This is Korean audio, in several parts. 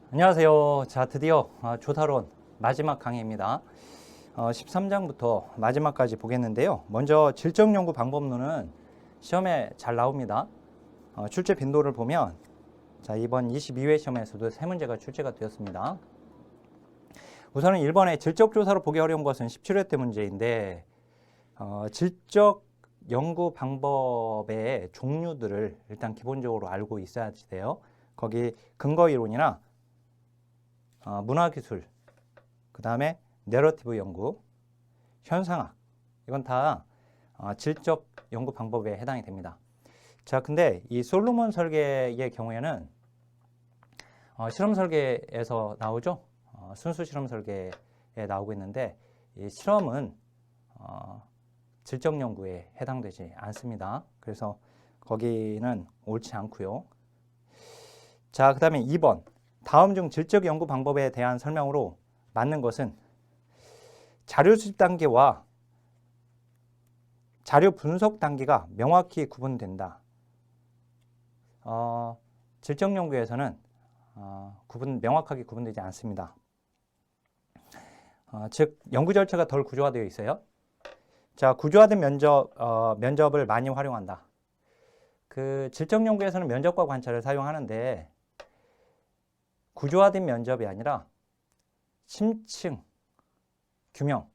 안녕하세요. 자, 드디어 조사론 마지막 강의입니다. 13장부터 마지막까지 보겠는데요. 먼저 질적 연구 방법론은 시험에 잘 나옵니다. 출제 빈도를 보면 자, 이번 22회 시험에서도 3문제가 출제가 되었습니다. 우선은 1번에 질적 조사로 보기 어려운 것은 17회 때 문제인데 질적 연구 방법의 종류들을 일단 기본적으로 알고 있어야 돼요. 거기 근거 이론이나 문화기술, 그 다음에 내러티브 연구, 현상학, 이건 다 질적 연구 방법에 해당이 됩니다. 자, 근데 이 솔로몬 설계의 경우에는 실험 설계에서 나오죠. 순수 실험 설계에 나오고 있는데 이 실험은 질적 연구에 해당되지 않습니다. 그래서 거기는 옳지 않고요. 자, 그 다음에 2번. 다음 중 질적 연구 방법에 대한 설명으로 맞는 것은 자료 수집 단계와 자료 분석 단계가 명확히 구분된다. 질적 연구에서는 명확하게 구분되지 않습니다. 즉 연구 절차가 덜 구조화되어 있어요. 자, 구조화된 면접을 많이 활용한다. 그 질적 연구에서는 면접과 관찰을 사용하는데 구조화된 면접이 아니라 심층 규명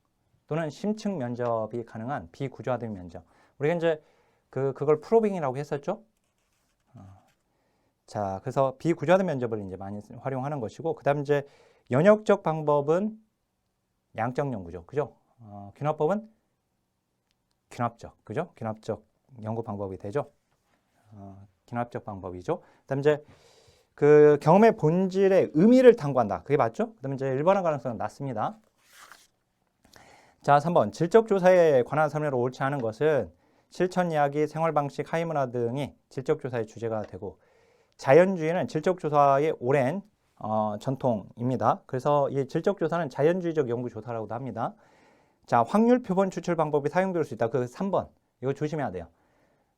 또는 심층 면접이 가능한 비구조화된 면접. 우리가 이제 그걸 프로빙이라고 했었죠. 자, 그래서 비구조화된 면접을 이제 많이 활용하는 것이고, 그다음 이제 연역적 방법은 양적 연구죠, 그죠? 귀납법은 귀납적, 그죠? 귀납적 연구 방법이 되죠. 귀납적 방법이죠. 그다음 이제 그 경험의 본질의 의미를 탐구한다. 그게 맞죠? 그다음에 이제 일반화 가능성은 낮습니다. 자, 3번. 질적 조사에 관한 설명으로 옳지 않은 것은 실천 이야기, 생활 방식, 하위 문화 등이 질적 조사의 주제가 되고 자연주의는 질적 조사의 오랜 전통입니다. 그래서 이 질적 조사는 자연주의적 연구 조사라고도 합니다. 자, 확률 표본 추출 방법이 사용될 수 있다. 그 3번. 이거 조심해야 돼요.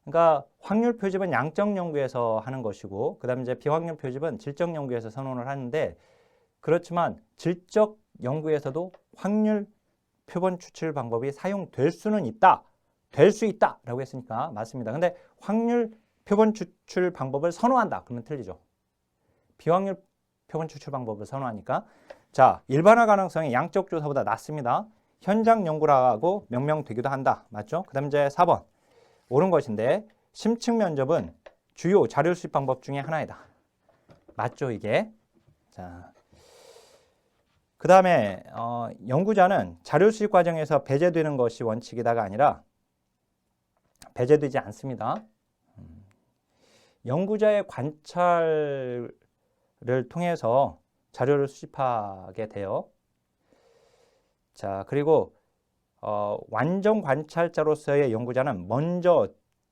그러니까 확률 표집은 양적 연구에서 하는 것이고 그다음에 이제 비확률 표집은 질적 연구에서 선언을 하는데 그렇지만 질적 연구에서도 확률 표본 추출 방법이 사용될 수는 있다. 될 수 있다. 라고 했으니까 맞습니다. 근데 확률 표본 추출 방법을 선호한다. 그러면 틀리죠. 비확률 표본 추출 방법을 선호하니까 자, 일반화 가능성이 양적 조사보다 낮습니다. 현장 연구라고 명명되기도 한다. 맞죠? 그 다음 이제 4번. 옳은 것인데 심층 면접은 주요 자료 수집 방법 중에 하나이다. 맞죠, 이게? 자, 그 다음에 연구자는 자료 수집 과정에서 배제되는 것이 원칙이다가 아니라 배제되지 않습니다. 연구자의 관찰을 통해서 자료를 수집하게 돼요. 자, 그리고 완전 관찰자로서의 연구자는 먼저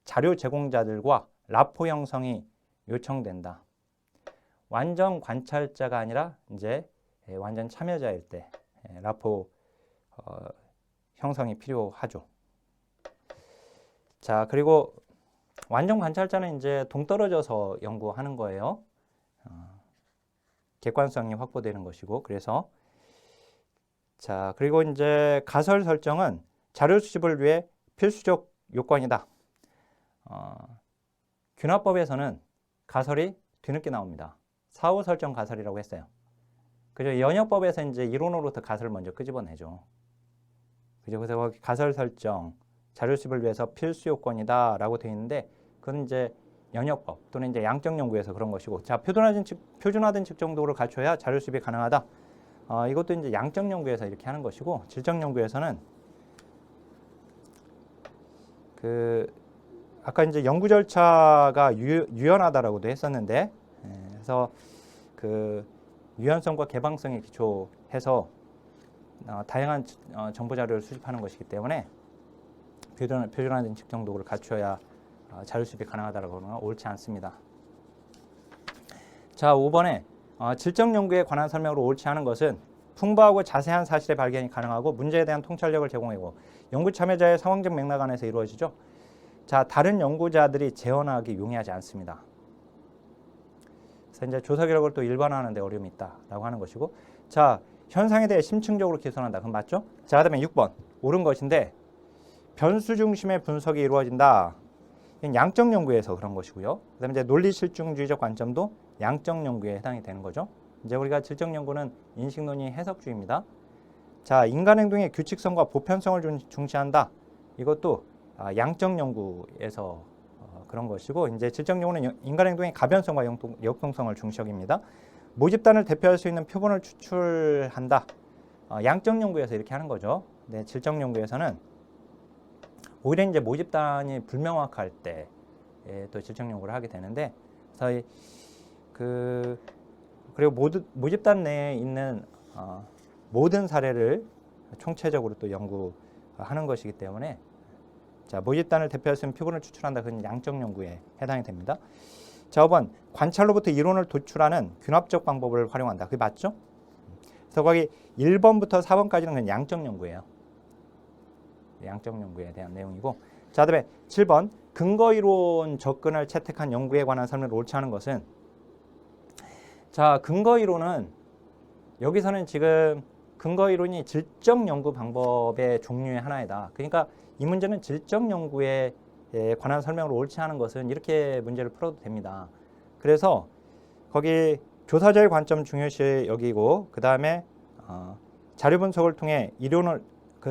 자료 제공자들과 라포 형성이 요청된다. 완전 관찰자가 아니라 이제 완전 참여자일 때 라포 형성이 필요하죠. 자, 그리고 완전 관찰자는 이제 동떨어져서 연구하는 거예요. 객관성이 확보되는 것이고 그래서 자, 그리고 이제 가설 설정은 자료 수집을 위해 필수적 요건이다. 귀납법에서는 가설이 뒤늦게 나옵니다. 사후 설정 가설이라고 했어요. 그죠? 연역법에서 이제 이론으로부터 가설을 먼저 끄집어내죠. 그죠? 그래서 거기 가설 설정, 자료 수집을 위해서 필수 요건이다라고 되어 있는데 그건 이제 연역법 또는 이제 양적 연구에서 그런 것이고, 자, 표준화된 측정 도구를 갖춰야 자료 수집이 가능하다. 이것도 이제 양적 연구에서 이렇게 하는 것이고, 질적 연구에서는 아까 이제 연구 절차가 유연하다라고도 했었는데, 그래서 그 유연성과 개방성에 기초해서 다양한 정보 자료를 수집하는 것이기 때문에 표준화된 측정 도구를 갖춰야 자료 수집이 가능하다라고 하는 건 옳지 않습니다. 자, 5번에 질적 연구에 관한 설명으로 옳지 않은 것은 풍부하고 자세한 사실의 발견이 가능하고 문제에 대한 통찰력을 제공하고 연구 참여자의 상황적 맥락 안에서 이루어지죠. 자, 다른 연구자들이 재현하기 용이하지 않습니다. 그래서 이제 조사 결과를 또 일반화하는 데 어려움이 있다라고 하는 것이고, 자, 현상에 대해 심층적으로 개선한다. 그럼 맞죠? 자, 그다음에 6번 옳은 것인데 변수 중심의 분석이 이루어진다. 이건 양적 연구에서 그런 것이고요. 그다음에 이제 논리 실증주의적 관점도 양적 연구에 해당이 되는 거죠. 이제 우리가 질적 연구는 인식론이 해석주의입니다. 자, 인간 행동의 규칙성과 보편성을 중시한다. 이것도 양적 연구에서 그런 것이고, 이제 질적 연구는 인간 행동의 가변성과 역동성을 중시합니다. 모집단을 대표할 수 있는 표본을 추출한다. 양적 연구에서 이렇게 하는 거죠. 네, 질적 연구에서는 오히려 이제 모집단이 불명확할 때 또 질적 연구를 하게 되는데, 그래서 그리고 모집단 내에 있는 모든 사례를 총체적으로 또 연구하는 것이기 때문에, 자, 모집단을 대표할 수 있는 표본을 추출한다. 그건 양적 연구에 해당이 됩니다. 자, 5번 관찰로부터 이론을 도출하는 균합적 방법을 활용한다. 그게 맞죠? 그래서 거기 1번부터 4번까지는 그냥 양적 연구예요. 양적 연구에 대한 내용이고, 자, 그다음에 7번 근거 이론 접근을 채택한 연구에 관한 설명을 옳지 않은 것은, 자, 근거 이론은 여기서는 지금 근거 이론이 질적 연구 방법의 종류의 하나이다. 그러니까 이 문제는 질적 연구에 관한 설명을 옳지 않은 것은 이렇게 문제를 풀어도 됩니다. 그래서 거기 조사자의 관점 중요시 여기고, 그 다음에 자료 분석을 통해 이론을,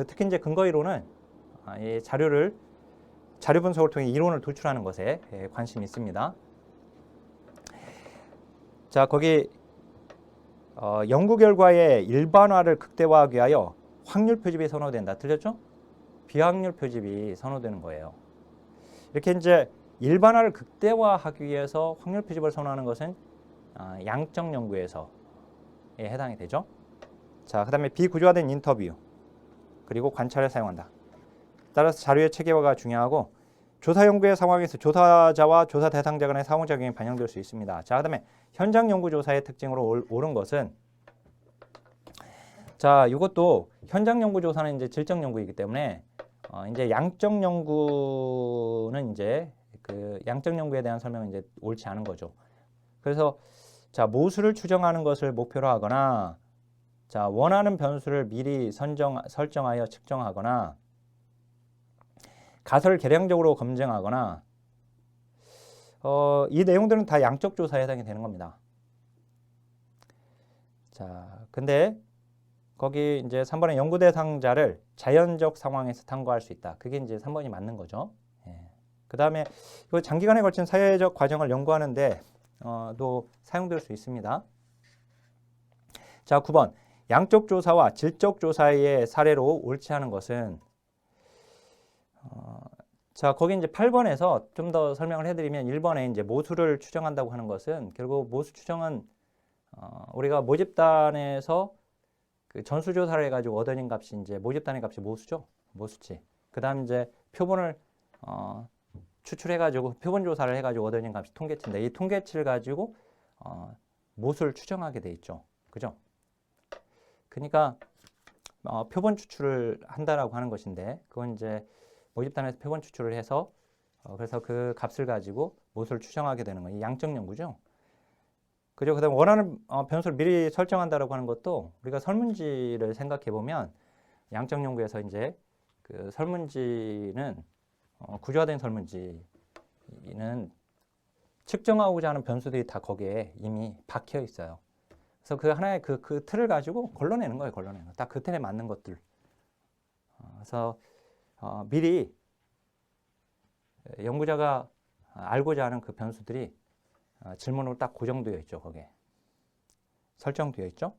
특히 이제 근거 이론은 이 자료 분석을 통해 이론을 도출하는 것에 관심이 있습니다. 자, 거기 연구 결과의 일반화를 극대화하기 위하여 확률 표집이 선호된다. 들렸죠? 비확률 표집이 선호되는 거예요. 이렇게 이제 일반화를 극대화하기 위해서 확률 표집을 선호하는 것은 양적 연구에서 해당이 되죠. 자, 그다음에 비구조화된 인터뷰 그리고 관찰을 사용한다. 따라서 자료의 체계화가 중요하고, 조사 연구의 상황에서 조사자와 조사 대상자 간의 상호작용이 반영될 수 있습니다. 자, 그다음에 현장 연구 조사의 특징으로 옳은 것은, 자, 이것도 현장 연구 조사는 이제 질적 연구이기 때문에 이제 양적 연구는 이제 그 양적 연구에 대한 설명은 이제 옳지 않은 거죠. 그래서 자, 모수를 추정하는 것을 목표로 하거나, 자, 원하는 변수를 미리 설정하여 측정하거나, 가설을 계량적으로 검증하거나, 이 내용들은 다 양적 조사에 해당이 되는 겁니다. 자, 근데 거기 이제 3번의 연구 대상자를 자연적 상황에서 탐구할 수 있다. 그게 이제 3번이 맞는 거죠. 예. 그 다음에 이거 장기간에 걸친 사회적 과정을 연구하는데 또 사용될 수 있습니다. 자, 9번 양적 조사와 질적 조사의 사례로 옳지 않은 것은, 자, 거기 이제 8번에서 좀 더 설명을 해드리면, 1번에 이제 모수를 추정한다고 하는 것은, 결국 모수 추정은 우리가 모집단에서 그 전수조사를 해가지고 얻어낸 값이 이제 모집단의 값이 모수죠. 모수치. 그 다음 이제 표본을 추출해가지고 표본 조사를 해가지고 얻어낸 값이 통계치인데, 이 통계치를 가지고 모수를 추정하게 돼 있죠. 그죠? 그러니까 표본 추출을 한다라고 하는 것인데, 그건 이제 모집단에서 표본 추출을 해서 그래서 그 값을 가지고 모수를 추정하게 되는 거예요. 양적 연구죠. 그죠? 그다음에 원하는 변수를 미리 설정한다라고 하는 것도, 우리가 설문지를 생각해 보면 양적 연구에서 이제 그 설문지는 구조화된 설문지는 측정하고자 하는 변수들이 다 거기에 이미 박혀 있어요. 그래서 그 하나의 그 틀을 가지고 걸러내는 거예요. 걸러내는 거. 딱 그 틀에 맞는 것들. 그래서 미리 연구자가 알고자 하는 그 변수들이 질문으로 딱 고정되어 있죠. 거기에 설정되어 있죠.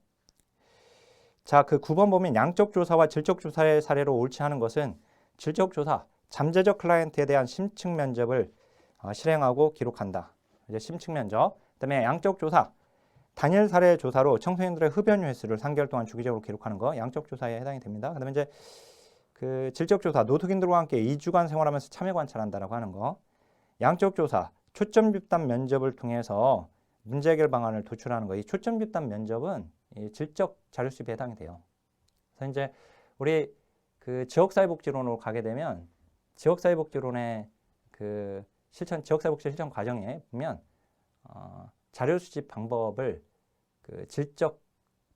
자, 그 9번 보면 양적 조사와 질적 조사의 사례로 옳지 않은 것은, 질적 조사, 잠재적 클라이언트에 대한 심층 면접을 실행하고 기록한다. 이제 심층 면접. 그다음에 양적 조사, 단일 사례 조사로 청소년들의 흡연 횟수를 3개월 동안 주기적으로 기록하는 거, 양적 조사에 해당이 됩니다. 그다음에 이제 그 질적 조사, 노숙인들과 함께 2주간 생활하면서 참여 관찰한다라고 하는 거. 양적 조사, 초점 집단 면접을 통해서 문제 해결 방안을 도출하는 거. 이 초점 집단 면접은 이 질적 자료 수집에 해당이 돼요. 그래서 이제 우리 그 지역사회복지론으로 가게 되면, 지역사회복지론의 그 지역사회복지 실천 과정에 보면 자료 수집 방법을 그 질적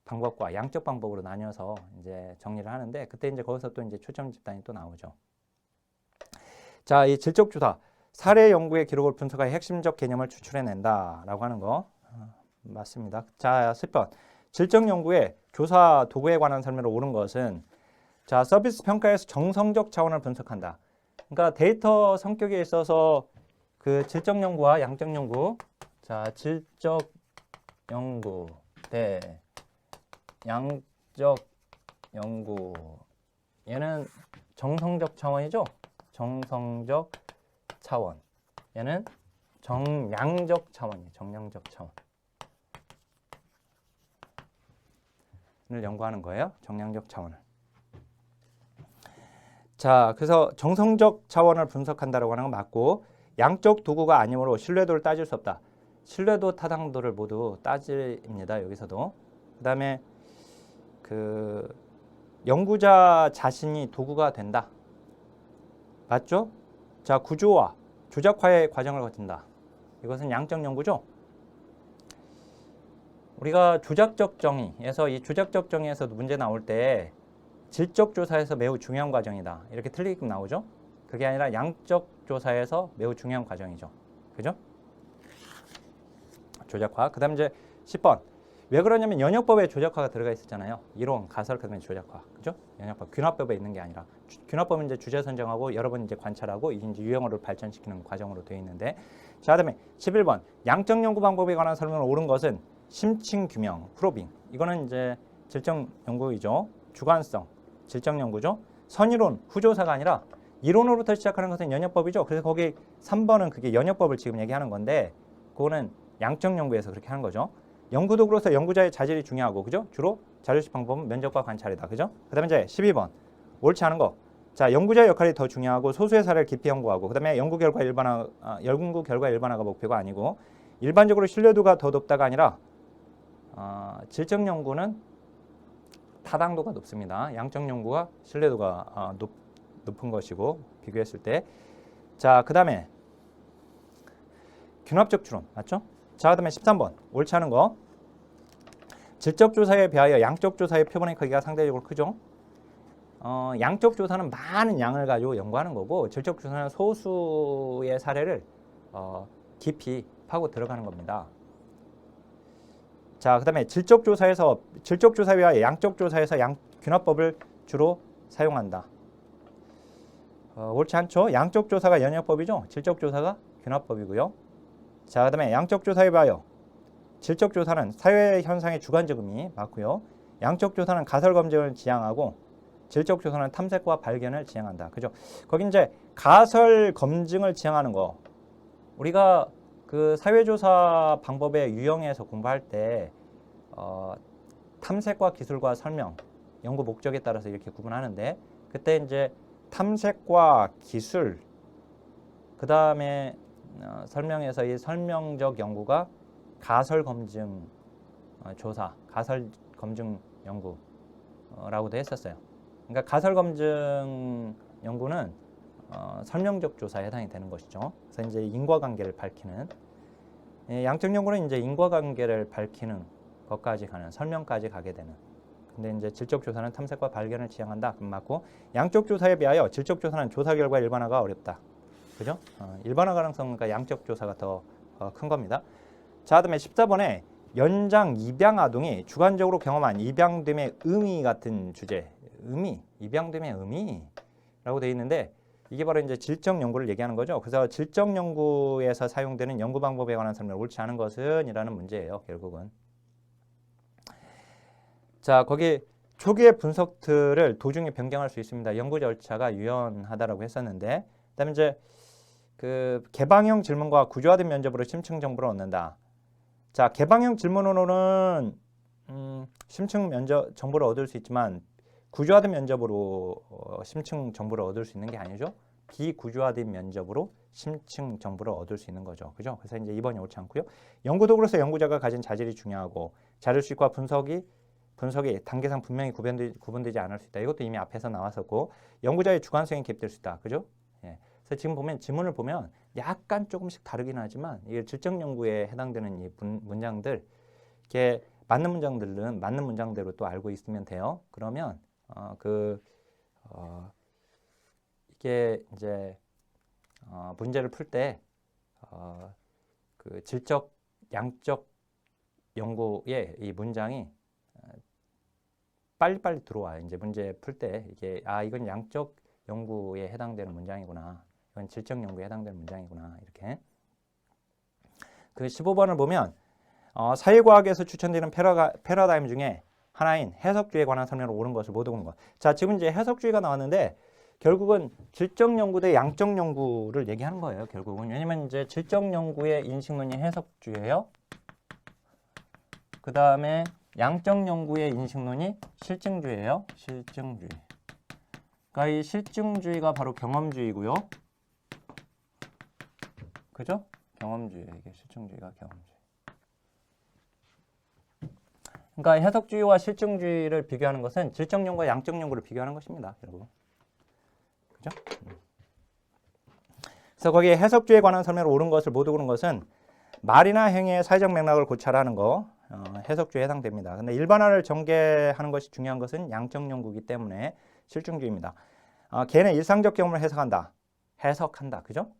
방법과 양적 방법으로 나뉘어서 이제 정리를 하는데, 그때 이제 거기서 또 이제 초점 집단이 또 나오죠. 자, 이 질적 조사, 사례 연구의 기록을 분석하여 핵심적 개념을 추출해낸다라고 하는 거 맞습니다. 자, 10번. 질적 연구의 조사 도구에 관한 설명으로 옳은 것은, 자, 서비스 평가에서 정성적 차원을 분석한다. 그러니까 데이터 성격에 있어서 그 질적 연구와 양적 연구, 자, 질적 연구 대 양적 연구, 얘는 정성적 차원이죠. 정성적 차원. 얘는 정량적 차원이에요. 정량적 차원을 연구하는 거예요. 정량적 차원을. 자, 그래서 정성적 차원을 분석한다라고 하는 건 맞고, 양적 도구가 아니므로 신뢰도를 따질 수 없다. 신뢰도, 타당도를 모두 따집니다. 여기서도. 그다음에 그 연구자 자신이 도구가 된다. 맞죠? 자, 구조화, 조작화의 과정을 거친다. 이것은 양적 연구죠. 우리가 조작적 정의에서, 이 조작적 정의에서도 문제 나올 때 질적 조사에서 매우 중요한 과정이다, 이렇게 틀리게끔 나오죠. 그게 아니라 양적 조사에서 매우 중요한 과정이죠. 그죠? 조작화. 그 다음 이제 10번. 왜 그러냐면 연역법에 조작화가 들어가 있었잖아요. 이론, 가설, 그다음에 조작화. 그죠? 연역법. 균합법에 있는 게 아니라. 균합법은 이제 주제 선정하고 여러 번 이제 관찰하고 이제 유형어를 발전시키는 과정으로 되어 있는데. 자, 그다음에 11번. 양적 연구 방법에 관한 설명을 옳은 것은 심층 규명, 프로빙. 이거는 이제 질적 연구이죠. 주관성, 질적 연구죠. 선이론, 후조사가 아니라 이론으로부터 시작하는 것은 연역법이죠. 그래서 거기 3번은 그게 연역법을 지금 얘기하는 건데, 그거는 양적 연구에서 그렇게 하는 거죠. 연구도구로서 연구자의 자질이 중요하고, 그죠? 주로 자료식 방법은 면접과 관찰이다. 그죠? 그 다음에 이제 12번. 옳지 않은 거. 자, 연구자의 역할이 더 중요하고 소수의 사례를 깊이 연구하고, 그 다음에 연구 결과 일반화가 목표가 아니고, 일반적으로 신뢰도가 더 높다가 아니라 질적 연구는 타당도가 높습니다. 양적 연구가 신뢰도가 높은 것이고, 비교했을 때. 자, 그 다음에 균합적 추론. 맞죠? 자, 그 다음에 13번. 옳지 않은 거. 질적 조사에 비하여 양적 조사의 표본의 크기가 상대적으로 크죠. 양적 조사는 많은 양을 가지고 연구하는 거고, 질적 조사는 소수의 사례를 깊이 파고 들어가는 겁니다. 자, 그 다음에 질적 조사에 비하여 양적 조사에서 균합법을 주로 사용한다. 옳지 않죠? 양적 조사가 연역법이죠. 질적 조사가 균합법이고요. 자, 그 다음에 양적 조사에 비하여 질적 조사는 사회 현상의 주관적 의미 맞고요. 양적 조사는 가설 검증을 지향하고, 질적 조사는 탐색과 발견을 지향한다. 그죠? 거기 이제 가설 검증을 지향하는 거, 우리가 그 사회조사 방법의 유형에서 공부할 때 탐색과 기술과 설명, 연구 목적에 따라서 이렇게 구분하는데, 그때 이제 탐색과 기술, 그 다음에 설명에서 이 설명적 연구가 가설 검증 조사, 가설 검증 연구라고도 했었어요. 그러니까 가설 검증 연구는 설명적 조사에 해당이 되는 것이죠. 그래서 이제 인과관계를 밝히는, 양적 연구는 이제 인과관계를 밝히는 것까지 가는, 설명까지 가게 되는. 근데 이제 질적 조사는 탐색과 발견을 지향한다. 맞고, 양적 조사에 비하여 질적 조사는 조사 결과 일반화가 어렵다. 그죠? 일반화 가능성과 양적 조사가 더 큰 겁니다. 자, 그다음에 14번에 연장 입양 아동이 주관적으로 경험한 입양됨의 의미 같은 주제. 의미, 입양됨의 의미라고 되어 있는데, 이게 바로 이제 질적 연구를 얘기하는 거죠. 그래서 질적 연구에서 사용되는 연구 방법에 관한 설명을 옳지 않은 것은 이라는 문제예요. 결국은. 자, 거기 초기의 분석들을 도중에 변경할 수 있습니다. 연구 절차가 유연하다라고 했었는데, 그다음에 이제 그 개방형 질문과 구조화된 면접으로 심층 정보를 얻는다. 자, 개방형 질문으로는 심층 면접 정보를 얻을 수 있지만, 구조화된 면접으로 심층 정보를 얻을 수 있는 게 아니죠. 비구조화된 면접으로 심층 정보를 얻을 수 있는 거죠. 그죠? 그래서 이제 2번이 옳지 않고요. 연구도구로서 연구자가 가진 자질이 중요하고, 자료수집과 분석이 단계상 분명히 구분되지 않을 수 있다. 이것도 이미 앞에서 나왔었고, 연구자의 주관성이 개입될 수 있다. 그죠? 예. 그래서 지금 보면 지문을 보면 약간 조금씩 다르긴 하지만 이게 질적 연구에 해당되는 이 문장들, 이게 맞는 문장들은 맞는 문장대로 또 알고 있으면 돼요. 그러면 이게 이제 문제를 풀 때 그 질적 양적 연구의 이 문장이 빨리빨리 들어와요. 이제 문제 풀 때 이게 이건 양적 연구에 해당되는 문장이구나. 이건 질적 연구에 해당되는 문장이구나. 이렇게. 그 15번을 보면 사회과학에서 추천되는 패러다임 중에 하나인 해석주의에 관한 설명을 옳은 것을 모두 본 것. 자, 지금 이제 해석주의가 나왔는데 결국은 질적 연구 대 양적 연구를 얘기하는 거예요. 결국은. 왜냐면 이제 질적 연구의 인식론이 해석주의예요. 그 다음에 양적 연구의 인식론이 실증주의예요. 실증주의. 그러니까 이 실증주의가 바로 경험주의고요. 그죠? 경험주의. 이게 실증주의가 경험주의. 그러니까 해석주의와 실증주의를 비교하는 것은 질적 연구와 양적 연구를 비교하는 것입니다. 결국. 그죠? 그래서 거기에 해석주의에 관한 설명을 옳은 것을 모두 고른 것은 말이나 행위의 사회적 맥락을 고찰하는 거 해석주의에 해당됩니다. 근데 일반화를 전개하는 것이 중요한 것은 양적 연구이기 때문에 실증주의입니다. 걔는 일상적 경험을 해석한다. 그죠?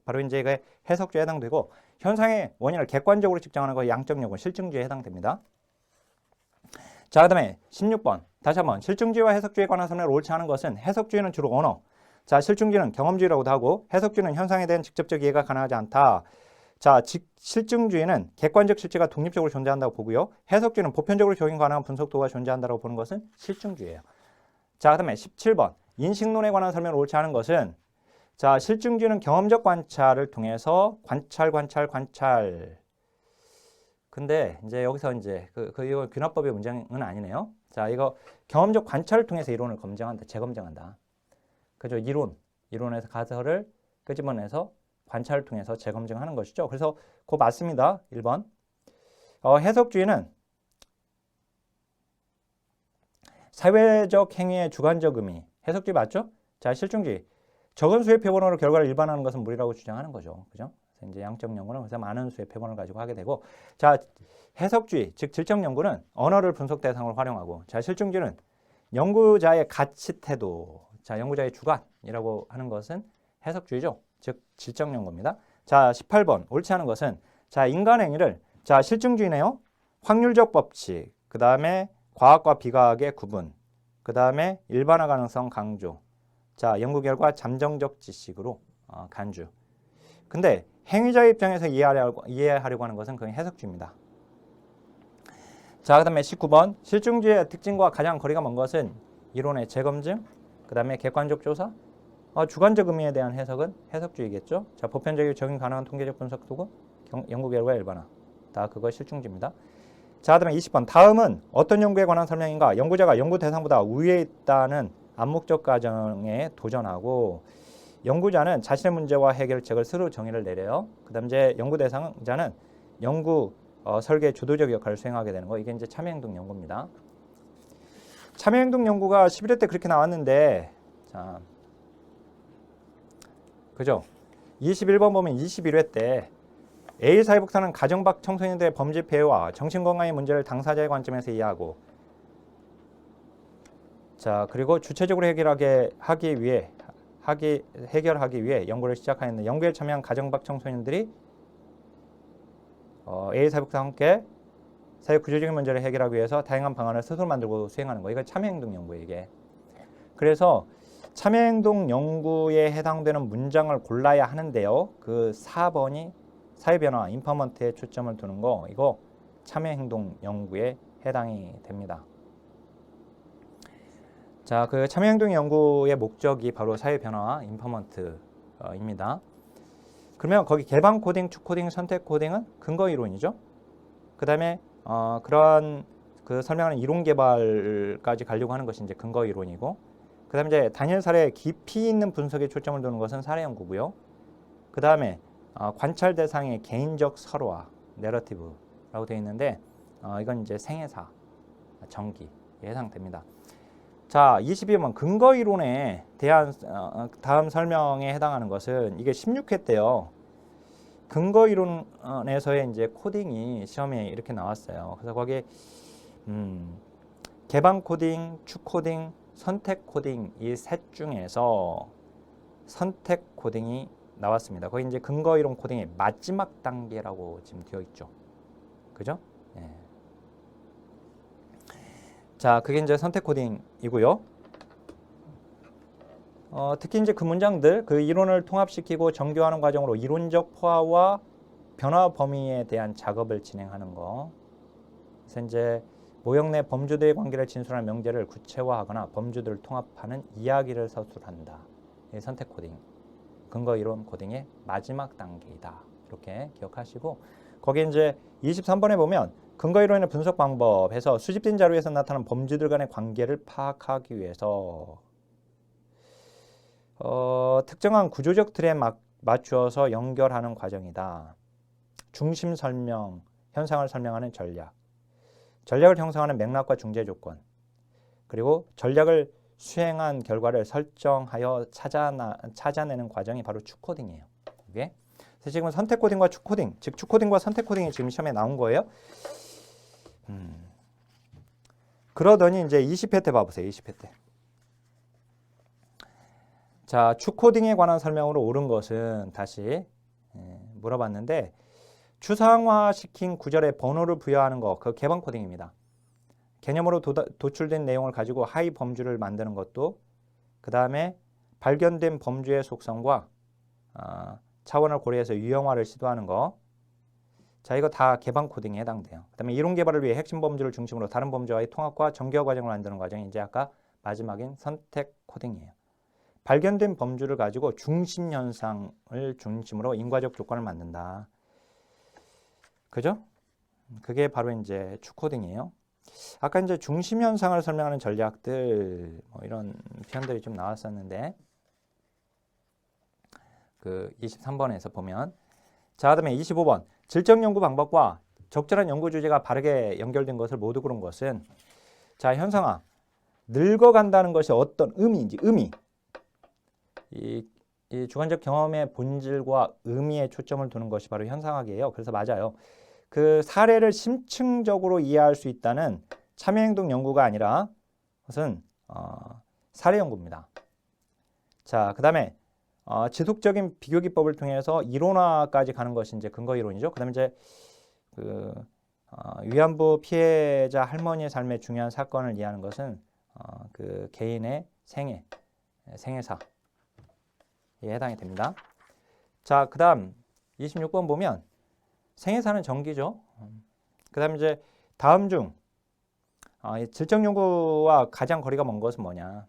바로 이제 이게 해석주의에 해당되고 현상의 원인을 객관적으로 측정하는 거 양적 연구 실증주의에 해당됩니다. 자, 그 다음에 16번. 다시 한번 실증주의와 해석주의에 관한 설명을 옳지 않은 것은 해석주의는 주로 언어, 자, 실증주의는 경험주의라고도 하고 해석주의는 현상에 대한 직접적 이해가 가능하지 않다. 자, 실증주의는 객관적 실체가 독립적으로 존재한다고 보고요. 해석주의는 보편적으로 적용 가능한 분석도가 존재한다고 보는 것은 실증주의예요. 자, 그 다음에 17번. 인식론에 관한 설명을 옳지 않은 것은 자, 실증주의는 경험적 관찰을 통해서 관찰. 근데 이제 여기서 이제 이거 균합법의 문장은 아니네요. 자, 이거 경험적 관찰을 통해서 이론을 재검증한다. 그죠? 이론에서 가설을 끄집어내서 관찰을 통해서 재검증하는 것이죠. 그래서 그거 맞습니다. 1번. 해석주의는 사회적 행위의 주관적 의미. 해석주의 맞죠? 자, 실증주의. 적은 수의 표본으로 결과를 일반화하는 것은 무리라고 주장하는 거죠. 그죠? 그래서 이제 양적 연구는 그래서 많은 수의 표본을 가지고 하게 되고, 자, 해석주의, 즉 질적 연구는 언어를 분석 대상으로 활용하고, 자, 실증주의는 연구자의 가치 태도, 자, 연구자의 주관이라고 하는 것은 해석주의죠. 즉 질적 연구입니다. 자, 18번 옳지 않은 것은 자, 인간 행위를 자, 실증주의네요. 확률적 법칙, 그 다음에 과학과 비과학의 구분, 그 다음에 일반화 가능성 강조, 자, 연구 결과 잠정적 지식으로 간주. 근데 행위자의 입장에서 이해하려고 하는 것은 그냥 해석주의입니다. 자, 그 다음에 19번 실증주의의 특징과 가장 거리가 먼 것은 이론의 재검증, 그 다음에 객관적 조사, 주관적 의미에 대한 해석은 해석주의겠죠. 자, 보편적이고 적용 가능한 통계적 분석 도구, 연구 결과 일반화. 다 그거 실증주의입니다. 자, 그다음에 20번. 다음은 어떤 연구에 관한 설명인가? 연구자가 연구 대상보다 우위에 있다는 암묵적 가정에 도전하고 연구자는 자신의 문제와 해결책을 스스로 정의를 내려요. 그다음 이제 연구 대상자는 연구 설계 주도적 역할을 수행하게 되는 거. 이게 이제 참여행동 연구입니다. 참여행동 연구가 11회 때 그렇게 나왔는데 자, 그죠? 21번 보면 21회 때 A 사회복사는 가정 밖 청소년들의 범죄 폐해와 정신건강의 문제를 당사자의 관점에서 이해하고 자, 그리고 주체적으로 해결하기 위해 연구를 시작하였는데 연구에 참여한 가정 밖 청소년들이 A 사회복사와 함께 사회 구조적인 문제를 해결하기 위해서 다양한 방안을 스스로 만들고 수행하는 거. 이거 참여행동 연구예요, 이게. 그래서 참여행동 연구에 해당되는 문장을 골라야 하는데요. 그 4번이 사회변화, 인퍼먼트에 초점을 두는 거, 이거 참여행동 연구에 해당이 됩니다. 자, 그 참여행동 연구의 목적이 바로 사회변화, 인퍼먼트입니다. 그러면 거기 개방 코딩, 추 코딩, 선택 코딩은 근거 이론이죠. 그 다음에 그러한 그 설명하는 이론 개발까지 가려고 하는 것이 이제 근거 이론이고, 그 다음에 이제 단일 사례의 깊이 있는 분석에 초점을 두는 것은 사례 연구고요. 그 다음에 관찰 대상의 개인적 설화, 내러티브라고 되어 있는데 이건 이제 생애사, 전기에 해당됩니다. 자, 22번 근거 이론에 대한 다음 설명에 해당하는 것은 이게 16회 때요. 근거 이론에서의 이제 코딩이 시험에 이렇게 나왔어요. 그래서 거기에 개방 코딩, 추 코딩, 선택 코딩 이 셋 중에서 선택 코딩이 나왔습니다. 거기 이제 근거 이론 코딩의 마지막 단계라고 지금 되어 있죠. 그죠? 예. 자, 그게 이제 선택 코딩이고요. 특히 이제 그 문장들, 그 이론을 통합시키고 정교하는 과정으로 이론적 포화와 변화 범위에 대한 작업을 진행하는 거. 그래서 이제 모형 내 범주들의 관계를 진술하는 명제를 구체화하거나 범주들을 통합하는 이야기를 서술한다. 이 선택 코딩, 근거 이론 코딩의 마지막 단계이다. 이렇게 기억하시고, 거기에 이제 23번에 보면 근거 이론의 분석 방법에서 수집된 자료에서 나타나는 범주들 간의 관계를 파악하기 위해서 특정한 구조적 틀에 맞추어서 연결하는 과정이다. 중심 설명, 현상을 설명하는 전략, 전략을 형성하는 맥락과 중재 조건, 그리고 전략을 수행한 결과를 설정하여 찾아내는 과정이 바로 추코딩이에요. 이게 그래서 지금 선택 코딩과 추코딩, 즉 추코딩과 선택 코딩이 지금 시험에 나온 거예요. 그러더니 이제 20회 때 봐보세요. 20회 때. 자, 추코딩에 관한 설명으로 옳은 것은 다시 물어봤는데 추상화시킨 구절에 번호를 부여하는 거, 그 개방 코딩입니다. 개념으로 도출된 내용을 가지고 하위 범주를 만드는 것도, 그 다음에 발견된 범주의 속성과 차원을 고려해서 유형화를 시도하는 거. 자, 이거 다 개방 코딩에 해당돼요. 그 다음에 이론 개발을 위해 핵심 범주를 중심으로 다른 범주와의 통합과 정교화 과정을 만드는 과정이 이제 아까 마지막인 선택 코딩이에요. 발견된 범주를 가지고 중심 현상을 중심으로 인과적 조건을 만든다. 그죠? 그게 바로 이제 추코딩이에요. 아까 이제 중심 현상을 설명하는 전략들 뭐 이런 표현들이 좀 나왔었는데 그 23번에서 보면, 자, 그다음에 25번 질적 연구 방법과 적절한 연구 주제가 바르게 연결된 것을 모두 그런 것은, 자, 현상아, 늙어간다는 것이 어떤 의미인지, 의미, 이 주관적 경험의 본질과 의미에 초점을 두는 것이 바로 현상학이에요. 그래서 맞아요. 그 사례를 심층적으로 이해할 수 있다는 참여행동 연구가 아니라 그것은 사례 연구입니다. 자, 그 다음에 지속적인 비교 기법을 통해서 이론화까지 가는 것이 이제 근거 이론이죠. 그 다음에 이제 그 위안부 피해자 할머니의 삶의 중요한 사건을 이해하는 것은 그 개인의 생애사에 해당이 됩니다. 자, 그 다음 26번 보면 생애사는 전기죠. 그 다음에 이제 다음 중 질적 연구와 가장 거리가 먼 것은 뭐냐?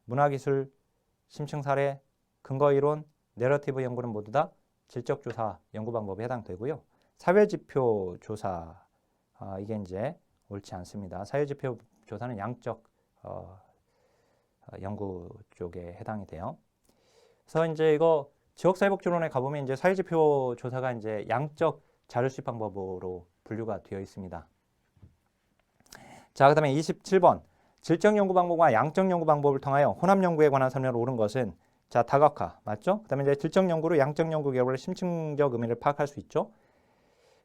문화기술, 심층 사례, 근거 이론, 내러티브 연구는 모두 다 질적 조사 연구 방법에 해당되고요. 사회지표 조사, 이게 이제 옳지 않습니다. 사회지표 조사는 양적 연구 쪽에 해당이 돼요. 그래서 이제 이거 지역사회복지론에 가보면 이제 사회지표 조사가 이제 양적 자료 수집 방법으로 분류가 되어 있습니다. 자, 그 다음에 27번 질적 연구 방법과 양적 연구 방법을 통하여 혼합 연구에 관한 설명을 옳은 것은, 자, 다각화 맞죠? 그 다음에 이제 질적 연구로 양적 연구 결과를 심층적 의미를 파악할 수 있죠.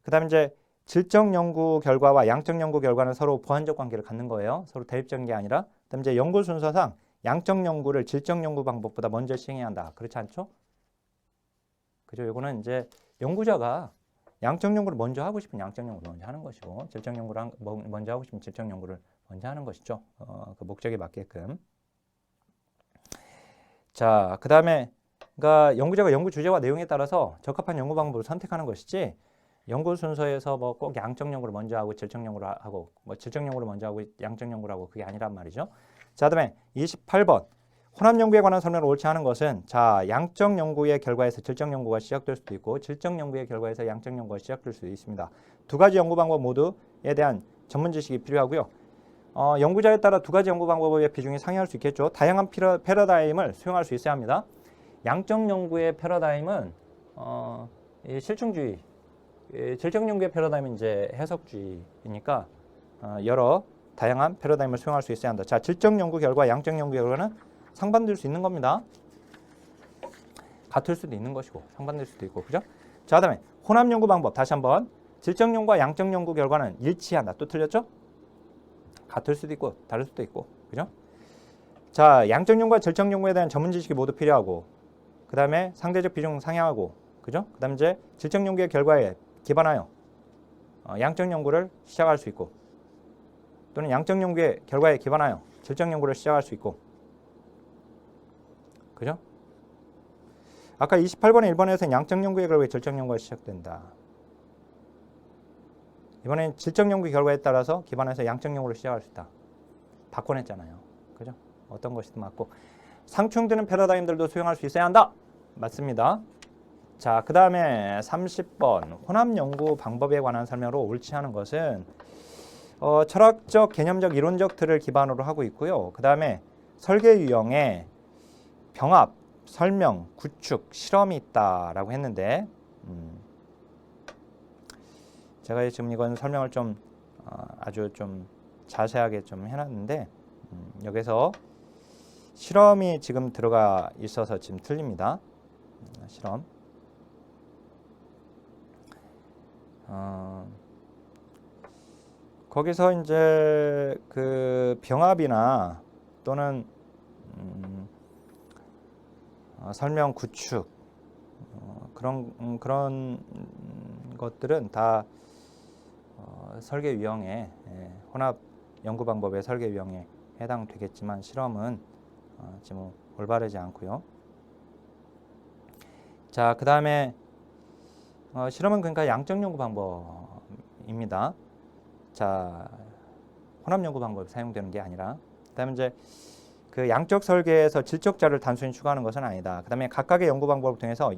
그 다음에 이제 질적 연구 결과와 양적 연구 결과는 서로 보완적 관계를 갖는 거예요. 서로 대립적인 게 아니라. 그 다음에 이제 연구 순서상 양적 연구를 질적 연구 방법보다 먼저 시행해야 한다. 그렇지 않죠? 그죠? 이거는 이제 연구자가 양적 연구를 먼저 하고 싶으면 양적 연구를 먼저 하는 것이고, 질적 연구를 먼저 하고 싶으면 질적 연구를 먼저 하는 것이죠. 그 목적에 맞게끔. 자, 그 다음에 그러니까 연구자가 연구 주제와 내용에 따라서 적합한 연구 방법을 선택하는 것이지, 연구 순서에서 뭐 꼭 양적 연구를 먼저 하고 질적 연구를 하고 뭐 질적 연구를 먼저 하고 양적 연구를 하고 그게 아니란 말이죠. 자, 그다음에 28번 혼합 연구에 관한 설명을 옳지 않은 것은, 자, 양적 연구의 결과에서 질적 연구가 시작될 수도 있고 질적 연구의 결과에서 양적 연구가 시작될 수도 있습니다. 두 가지 연구 방법 모두에 대한 전문 지식이 필요하고요. 연구자에 따라 두 가지 연구 방법의 비중이 상이할 수 있겠죠. 다양한 패러다임을 수용할 수 있어야 합니다. 양적 연구의 패러다임은 실증주의, 질적 연구의 패러다임은 이제 해석주의이니까 여러 다양한 패러다임을 수용할 수 있어야 한다. 자, 질적 연구 결과, 양적 연구 결과는 상반될 수 있는 겁니다. 같을 수도 있는 것이고 상반될 수도 있고, 그죠? 자, 그다음에 혼합 연구 방법 다시 한번. 질적 연구와 양적 연구 결과는 일치한다. 또 틀렸죠? 같을 수도 있고 다를 수도 있고, 그죠? 자, 양적 연구와 질적 연구에 대한 전문 지식이 모두 필요하고, 그 다음에 상대적 비중 상향하고, 그죠? 그 다음 이제 질적 연구의 결과에 기반하여 양적 연구를 시작할 수 있고, 또는 양적 연구의 결과에 기반하여 질적 연구를 시작할 수 있고, 그죠? 아까 28번에 1번에서는 양적 연구의 결과에 질적 연구가 시작된다. 이번엔 질적 연구 결과에 따라서 기반해서 양적 연구를 시작할 수 있다. 바꿔냈잖아요. 그죠? 어떤 것이든 맞고. 상충되는 패러다임들도 수용할 수 있어야 한다. 맞습니다. 자, 그 다음에 30번 혼합 연구 방법에 관한 설명으로 옳지 않은 것은 철학적, 개념적, 이론적 틀을 기반으로 하고 있고요. 그 다음에 설계 유형에 병합, 설명, 구축, 실험이 있다라고 했는데, 제가 지금 이건 설명을 좀 아주 좀 자세하게 좀 해놨는데, 여기서 실험이 지금 들어가 있어서 지금 틀립니다. 실험. 거기서 이제 그 병합이나 또는 설명 구축 그런 것들은 다 설계 유형에 혼합 연구 방법의 설계 유형에 해당되겠지만 실험은 지금 올바르지 않고요. 자, 그 다음에 실험은 그러니까 양적 연구 방법입니다. 자, 혼합 연구 방법이 사용되는 게 아니라, 그다음에 이제 그 양적 설계에서 질적 자료를 단순히 추가하는 것은 아니다. 그다음에 각각의 연구 방법을 통해서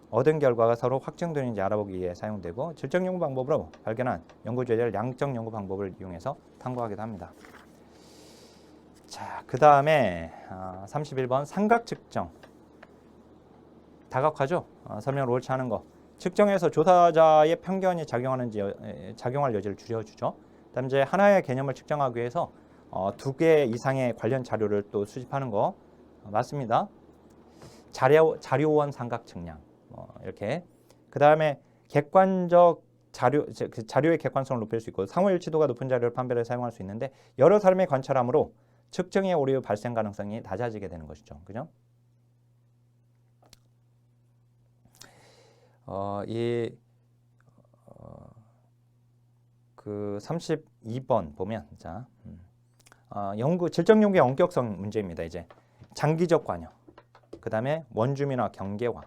얻은 결과가 서로 확증되는지 알아보기 위해 사용되고, 질적 연구 방법으로 발견한 연구 주제를 양적 연구 방법을 이용해서 탐구하기도 합니다. 자, 그 다음에 31번 삼각 측정. 다각화죠. 설명을 옳지 않은 거. 측정에서 조사자의 편견이 작용할 여지를 줄여주죠. 그다음 이제 하나의 개념을 측정하기 위해서 2개 이상의 관련 자료를 또 수집하는 거 맞습니다. 자료원 삼각 측량 이렇게. 그 다음에 객관적 자료의 객관성을 높일 수 있고, 상호 일치도가 높은 자료를 판별해 사용할 수 있는데, 여러 사람의 관찰함으로 측정의 오류 발생 가능성이 낮아지게 되는 것이죠. 그죠? 그 32번 보면, 자, 질적 연구의 엄격성 문제입니다. 이제 장기적 관여, 그 다음에 원주민화 경계화,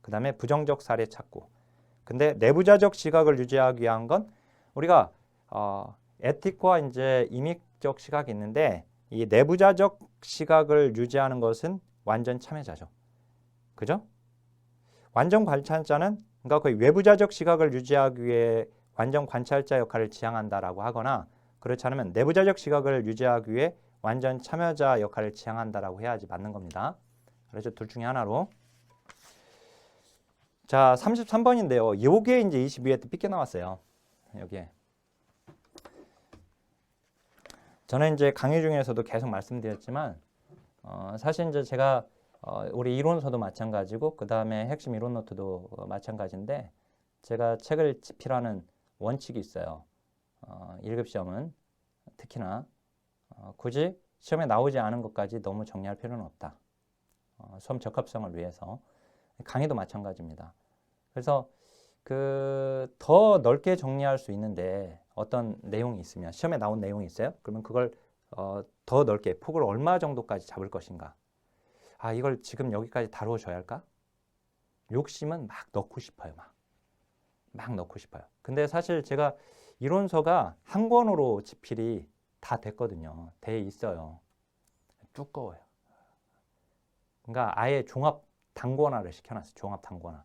그 다음에 부정적 사례 찾고. 근데 내부자적 시각을 유지하기 위한 건 우리가 에틱과 이제 임익적 시각이 있는데, 이 내부자적 시각을 유지하는 것은 완전 참여자죠. 그죠? 완전 관찰자는 그러니까 거의 외부자적 시각을 유지하기 위해 완전 관찰자 역할을 지향한다라고 하거나, 그렇지 않으면 내부자적 시각을 유지하기 위해 완전 참여자 역할을 지향한다라고 해야지 맞는 겁니다. 그래서 둘 중에 하나로. 자, 33번인데요. 요게 이제 22회 때 삐껴 나왔어요. 여기에. 저는 이제 강의 중에서도 계속 말씀드렸지만, 사실 이제 제가 우리 이론서도 마찬가지고, 그 다음에 핵심 이론 노트도 마찬가지인데, 제가 책을 집필하는 원칙이 있어요. 1급 시험은 특히나 굳이 시험에 나오지 않은 것까지 너무 정리할 필요는 없다. 수험 적합성을 위해서. 강의도 마찬가지입니다. 그래서 그 더 넓게 정리할 수 있는데, 어떤 내용이 있으면, 시험에 나온 내용이 있어요. 그러면 그걸 더 넓게 폭을 얼마 정도까지 잡을 것인가. 이걸 지금 여기까지 다루어줘야 할까? 욕심은 막 넣고 싶어요. 막 넣고 싶어요. 근데 사실 제가 이론서가 한 권으로 집필이 다 됐거든요. 돼 있어요. 두꺼워요. 그러니까 아예 종합 단권화를 시켜놨어요. 종합 단권화.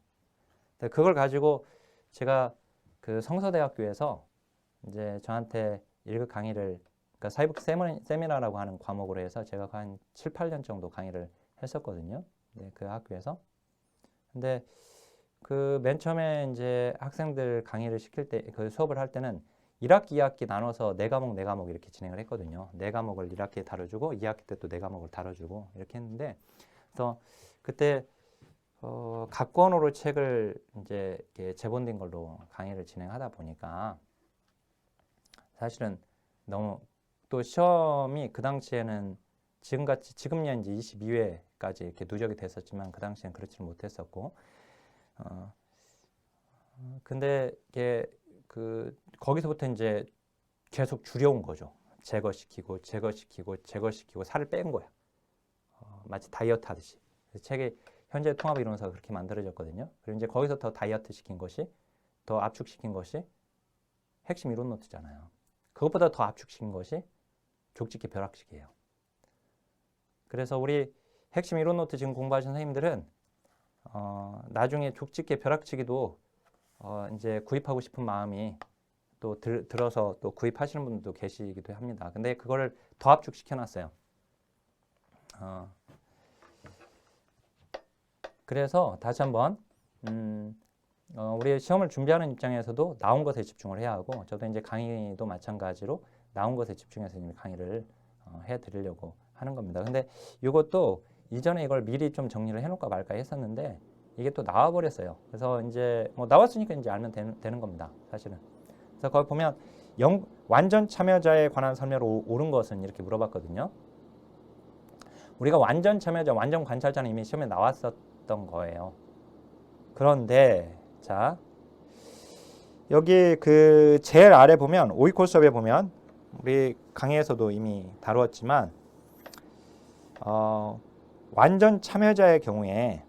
그걸 가지고 제가 그 성서대학교에서 이제 저한테 1급 강의를, 그러니까 사이버크 세미나라고 하는 과목으로 해서 제가 한 7, 8년 정도 강의를 했었거든요. 네, 그 학교에서. 근데 그 맨 처음에 이제 학생들 강의를 시킬 때, 그 수업을 할 때는 1학기, 2학기 나눠서 4과목, 4과목 이렇게 진행을 했거든요. 4과목을 1학기에 다뤄주고 2학기 때 또 4과목을 다뤄주고 이렇게 했는데, 그래서 그때 각 권으로 책을 이제 이렇게 재본된 걸로 강의를 진행하다 보니까 사실은 너무 또 시험이 그 당시에는 지금같이 지금이야 이제 22회까지 이렇게 누적이 됐었지만 그 당시엔 그렇지는 못했었고, 근데 이게 거기서부터 이제 계속 줄여온 거죠. 제거시키고 살을 뺀 거야. 마치 다이어트 하듯이. 책이 현재 통합 이론서가 그렇게 만들어졌거든요. 그리고 이제 거기서 더 다이어트 시킨 것이, 더 압축시킨 것이 핵심 이론 노트잖아요. 그것보다 더 압축시킨 것이 족집게 벼락치기예요. 그래서 우리 핵심 이론 노트 지금 공부하신 선생님들은 나중에 족집게 벼락치기도 이제 구입하고 싶은 마음이 또 들어서 또 구입하시는 분들도 계시기도 합니다. 근데 그거를 더 압축시켜 놨어요. 그래서 다시 한번 우리 시험을 준비하는 입장에서도 나온 것에 집중을 해야 하고, 저도 이제 강의도 마찬가지로 나온 것에 집중해서 이제 강의를 해드리려고 하는 겁니다. 근데 이것도 이전에 이걸 미리 좀 정리를 해놓을까 말까 했었는데 이게 또 나와버렸어요. 그래서 이제 뭐 나왔으니까 이제 알면 되는 겁니다. 사실은. 그래서 거기 보면 완전 참여자에 관한 설명으로 옳은 것은 이렇게 물어봤거든요. 우리가 완전 참여자, 완전 관찰자는 이미 시험에 나왔었던 거예요. 그런데 자, 여기 그 제일 아래 보면 오이 코스업에 보면 우리 강의에서도 이미 다루었지만 완전 참여자의 경우에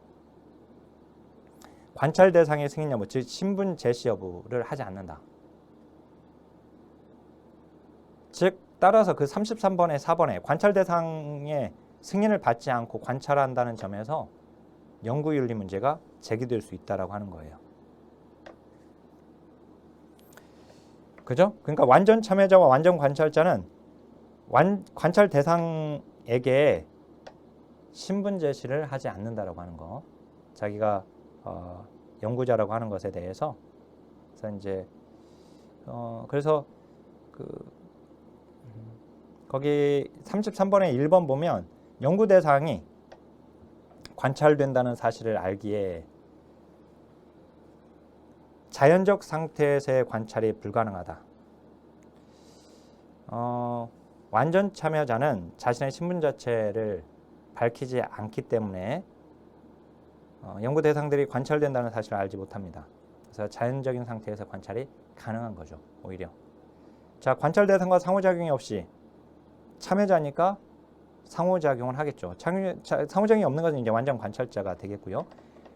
관찰 대상의 승인 여부, 즉 신분 제시 여부를 하지 않는다. 즉 따라서 그 33번에 4번에 관찰 대상의 승인을 받지 않고 관찰한다는 점에서 연구윤리 문제가 제기될 수 있다라고 하는 거예요. 그죠? 그러니까 완전 참여자와 완전 관찰자는 관찰 대상에게 신분 제시를 하지 않는다라고 하는 거. 자기가 연구자라고 하는 것에 대해서. 그래서 이제 그래서 거기 33번에 1번 보면 연구 대상이 관찰된다는 사실을 알기에 자연적 상태에서의 관찰이 불가능하다. 완전 참여자는 자신의 신분 자체를 밝히지 않기 때문에 연구 대상들이 관찰된다는 사실을 알지 못합니다. 그래서 자연적인 상태에서 관찰이 가능한 거죠. 오히려. 자, 관찰 대상과 상호작용이 없이 참여자니까 상호작용을 하겠죠. 상호작용이 없는 것은 이제 완전 관찰자가 되겠고요.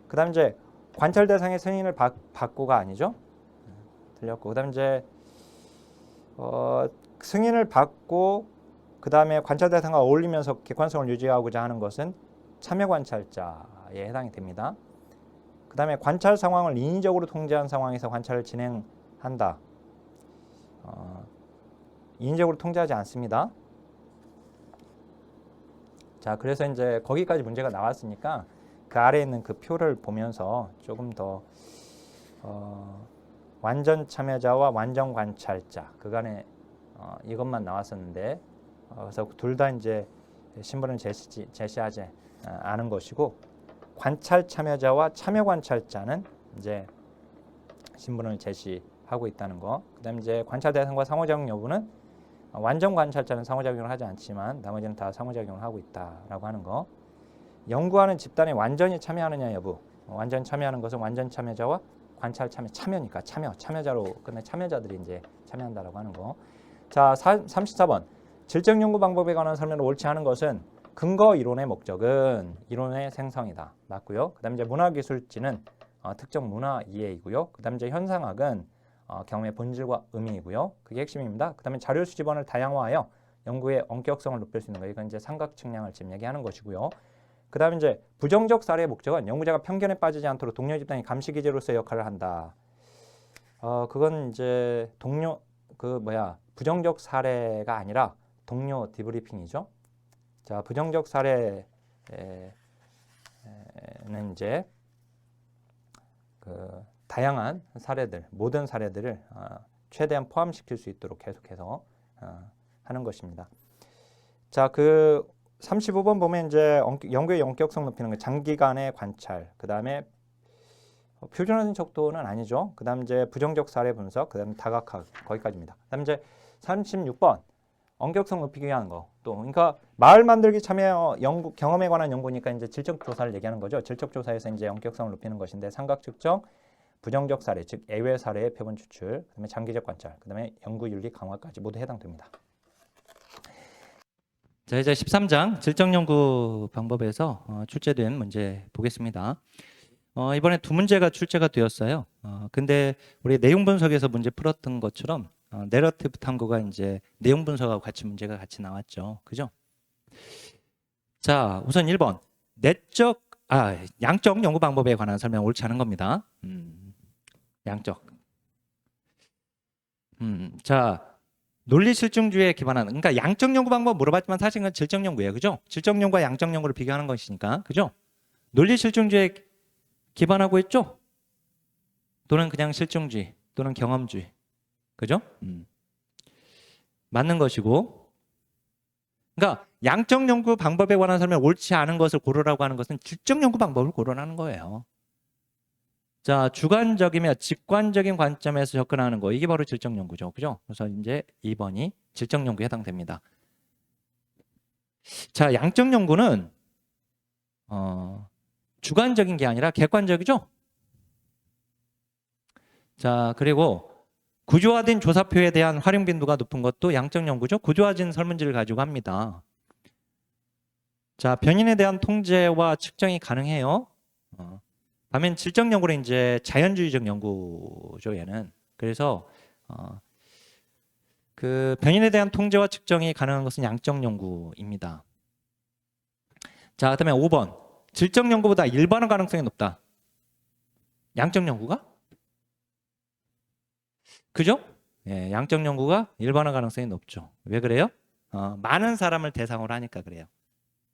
그 다음 이제 관찰 대상의 승인을 받고가 아니죠. 들렸고, 그 다음 이제 승인을 받고 그 다음에 관찰 대상과 어울리면서 객관성을 유지하고자 하는 것은 참여 관찰자에 해당이 됩니다. 그 다음에 관찰 상황을 인위적으로 통제한 상황에서 관찰을 진행한다. 인위적으로 통제하지 않습니다. 자, 그래서 이제 거기까지 문제가 나왔으니까 그 아래에 있는 그 표를 보면서 조금 더 완전 참여자와 완전 관찰자 그간에 이것만 나왔었는데, 그래서 둘 다 이제 신분을 제시하지 않은 것이고, 관찰 참여자와 참여 관찰자는 이제 신분을 제시하고 있다는 거. 그다음에 이제 관찰 대상과 상호작용 여부는 완전 관찰자는 상호작용을 하지 않지만 나머지는 다 상호작용을 하고 있다라고 하는 거. 연구하는 집단에 완전히 참여하느냐 여부. 완전 참여하는 것은 완전 참여자와 관찰 참여니까 참여자로 끝내 참여자들이 이제 참여한다라고 하는 거. 자, 34번. 질적 연구 방법에 관한 설명을 옳지 않은 것은 근거 이론의 목적은 이론의 생성이다. 맞고요. 그다음에 이제 문화기술지는 특정 문화 이해이고요. 그다음에 이제 현상학은 경험의 본질과 의미이고요. 그게 핵심입니다. 그다음에 자료 수집원을 다양화하여 연구의 엄격성을 높일 수 있는 거. 이건 이제 삼각 측량을 지금 얘기하는 것이고요. 그다음에 이제 부정적 사례의 목적은 연구자가 편견에 빠지지 않도록 동료 집단이 감시 기제로서의 역할을 한다. 그건 이제 부정적 사례가 아니라 동료 디브리핑이죠. 자, 부정적 사례는 이제 다양한 사례들, 모든 사례들을 최대한 포함시킬 수 있도록 계속해서 하는 것입니다. 자, 그 35번 보면 이제 연구의 연격성 높이는 거, 장기간의 관찰, 그 다음에 표준화된 척도는 아니죠. 그 다음 이제 부정적 사례 분석, 그 다음에 다각화, 거기까지입니다. 그 다음 이제 36번 엄격성 높이기 위한 거. 또 그러니까 마을 만들기 참여 연구 경험에 관한 연구니까 이제 질적 조사를 얘기하는 거죠. 질적 조사에서 이제 엄격성을 높이는 것인데 삼각 측정, 부정적 사례, 즉 예외 사례의 표본 추출, 그다음에 장기적 관찰, 그다음에 연구 윤리 강화까지 모두 해당됩니다. 자, 이제 13장 질적 연구 방법에서 출제된 문제 보겠습니다. 이번에 두 문제가 출제가 되었어요. 근데 우리 내용 분석에서 문제 풀었던 것처럼 내러티브 탐구가 이제 내용 분석하고 같이 문제가 같이 나왔죠. 그죠? 자, 우선 1번. 양적 연구 방법에 관한 설명 옳지 않은 겁니다. 양적. 자, 논리 실증주의에 기반한, 그러니까 양적 연구 방법 물어봤지만 사실은 질적 연구예요. 그죠? 질적 연구와 양적 연구를 비교하는 것이니까. 그죠? 논리 실증주의에 기반하고 있죠? 또는 그냥 실증주의, 또는 경험주의. 그죠? 맞는 것이고. 그러니까 양적 연구 방법에 관한 설명 옳지 않은 것을 고르라고 하는 것은 질적 연구 방법을 고르라는 거예요. 자, 주관적이며 직관적인 관점에서 접근하는 거. 이게 바로 질적 연구죠. 그죠? 그래서 이제 2번이 질적 연구에 해당됩니다. 자, 양적 연구는 주관적인 게 아니라 객관적이죠? 자, 그리고 구조화된 조사표에 대한 활용 빈도가 높은 것도 양적 연구죠. 구조화된 설문지를 가지고 합니다. 자, 변인에 대한 통제와 측정이 가능해요. 반면 질적 연구는 이제 자연주의적 연구죠, 얘는. 그래서 그 변인에 대한 통제와 측정이 가능한 것은 양적 연구입니다. 자, 그다음에 5번. 질적 연구보다 일반화 가능성이 높다. 양적 연구가? 그죠? 예, 양적 연구가 일반화 가능성이 높죠. 왜 그래요? 많은 사람을 대상으로 하니까 그래요.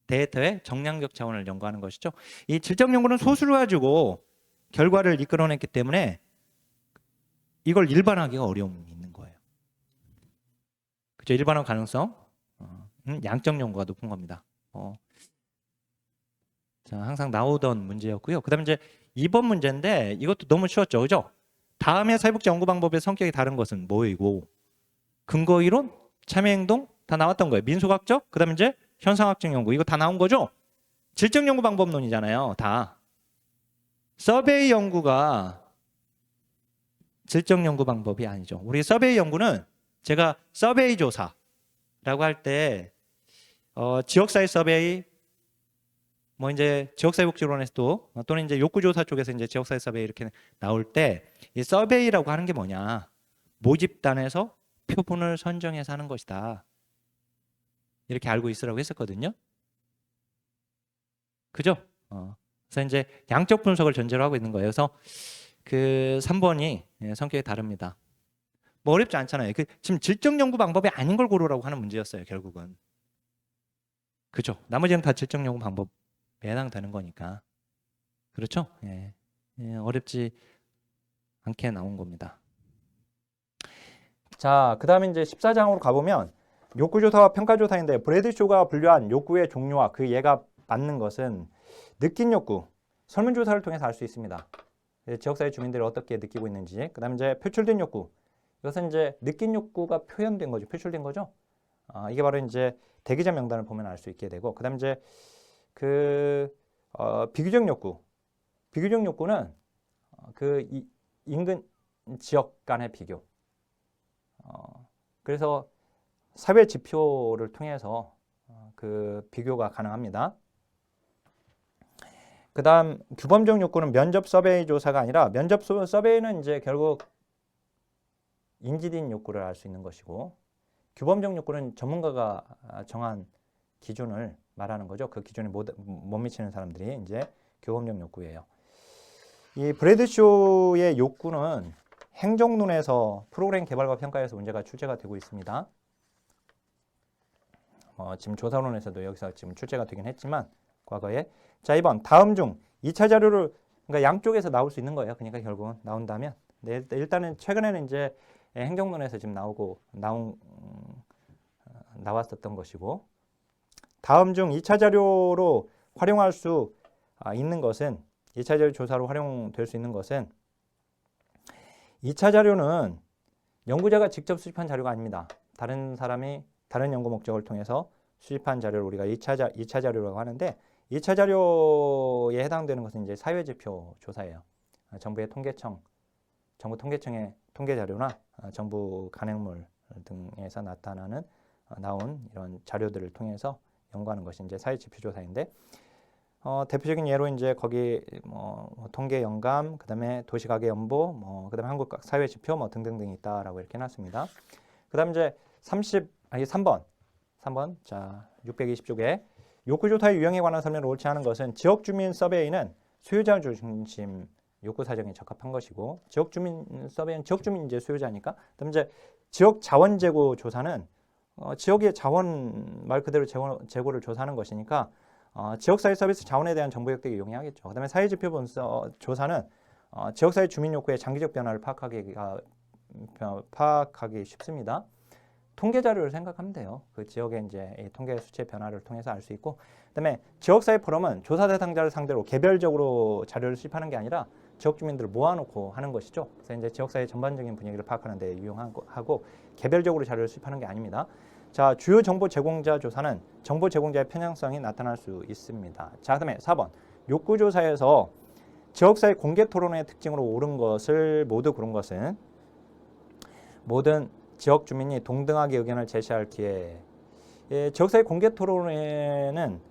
데이터의 정량적 차원을 연구하는 것이죠. 이 질적 연구는 소수를 가지고 결과를 이끌어냈기 때문에 이걸 일반화하기가 어려움이 있는 거예요. 그죠? 일반화 가능성, 양적 연구가 높은 겁니다. 자, 항상 나오던 문제였고요. 그 다음에 이제 2번 문제인데 이것도 너무 쉬웠죠. 그죠? 다음의 사회복지 연구 방법의 성격이 다른 것은 뭐이고 근거 이론, 참여 행동 다 나왔던 거예요. 민속학적, 그 다음에 이제 현상학적 연구 이거 다 나온 거죠? 질적 연구 방법론이잖아요. 다. 서베이 연구가 질적 연구 방법이 아니죠. 우리 서베이 연구는 제가 서베이 조사라고 할 때 지역사회 서베이 뭐 이제 지역사회복지론에서도 또는 이제 욕구조사 쪽에서 이제 지역사회 서베이 이렇게 나올 때 이 서베이라고 하는 게 뭐냐? 모집단에서 표본을 선정해서 하는 것이다. 이렇게 알고 있으라고 했었거든요. 그죠? 그래서 이제 양적 분석을 전제로 하고 있는 거예요. 그래서 그 3번이 성격이 다릅니다. 뭐 어렵지 않잖아요. 지금 질적 연구 방법이 아닌 걸 고르라고 하는 문제였어요. 결국은. 그죠? 나머지는 다 질적 연구 방법에 해당되는 거니까. 그렇죠? 예. 어렵지 않게 나온 겁니다. 자, 그 다음에 이제 14장으로 가보면 욕구조사와 평가조사인데 브래드쇼가 분류한 욕구의 종류와 그 예가 맞는 것은 느낀 욕구, 설문조사를 통해서 알 수 있습니다. 지역사회 주민들이 어떻게 느끼고 있는지. 그 다음에 이제 표출된 욕구. 이것은 이제 느낀 욕구가 표현된 거죠. 표출된 거죠. 이게 바로 이제 대기자 명단을 보면 알 수 있게 되고. 그 다음에 이제 비규적 욕구. 비규적 욕구는 인근 지역 간의 비교. 그래서 사회 지표를 통해서 그 비교가 가능합니다. 그 다음 규범적 욕구는 면접 서베이 조사가 아니라 면접 서베이는 이제 결국 인지된 욕구를 알 수 있는 것이고 규범적 욕구는 전문가가 정한 기준을 말하는 거죠. 그 기준에 못 미치는 사람들이 이제 규범적 욕구예요. 이 브래드쇼의 욕구는 행정론에서 프로그램 개발과 평가에서 문제가 출제가 되고 있습니다. 지금 조사론에서도 여기서 지금 출제가 되긴 했지만 과거에. 자, 2번 다음 중 2차 자료를 그러니까 양쪽에서 나올 수 있는 거예요. 그러니까 결국은 나온다면. 네, 일단은 최근에는 이제 행정론에서 지금 나왔었던 것이고, 다음 중 2차 자료로 활용할 수 있는 것은 2차 자료 조사로 활용될 수 있는 것은 2차 자료는 연구자가 직접 수집한 자료가 아닙니다. 다른 사람이 다른 연구 목적을 통해서 수집한 자료를 우리가 2차 자료라고 하는데 2차 자료에 해당되는 것은 이제 사회지표 조사예요. 정부 통계청의 통계 자료나 정부 간행물 등에서 나온 이런 자료들을 통해서 연구하는 것이 이제 사회지표 조사인데 대표적인 예로 이제 거기 통계 영감, 그다음에 도시가계 연보, 그다음에 한국 사회지표 등등등 있다라고 이렇게 해놨습니다. 그다음 이제 3번 자 620쪽에 욕구조사의 유형에 관한 설명을 옳지 않은 것은 지역주민 서베이는 소유자 중심 욕구 사정에 적합한 것이고 지역주민 서베이는 지역주민 이제 소유자니까 그다음 이제 지역 자원 재고 조사는 지역의 자원 말 그대로 재고를 조사하는 것이니까 지역사회 서비스 자원에 대한 정보 획득에 용이하겠죠. 그다음에 사회지표 조사는 지역사회 주민 욕구의 장기적 변화를 파악하기 쉽습니다. 통계 자료를 생각하면 돼요. 그 지역의 이제 이 통계 수치의 변화를 통해서 알 수 있고, 그다음에 지역사회 포럼은 조사 대상자를 상대로 개별적으로 자료를 수집하는 게 아니라 지역 주민들을 모아놓고 하는 것이죠. 그래서 이제 지역사회 전반적인 분위기를 파악하는 데 유용하고 개별적으로 자료를 수집하는 게 아닙니다. 자, 주요 정보 제공자 조사는 정보 제공자의 편향성이 나타날 수 있습니다. 자, 그다음에 4번 욕구조사에서 지역사회 공개 토론의 특징으로 옳은 것을 모두 고른 것은 모든 지역 주민이 동등하게 의견을 제시할 기회. 지역사회 공개 토론회는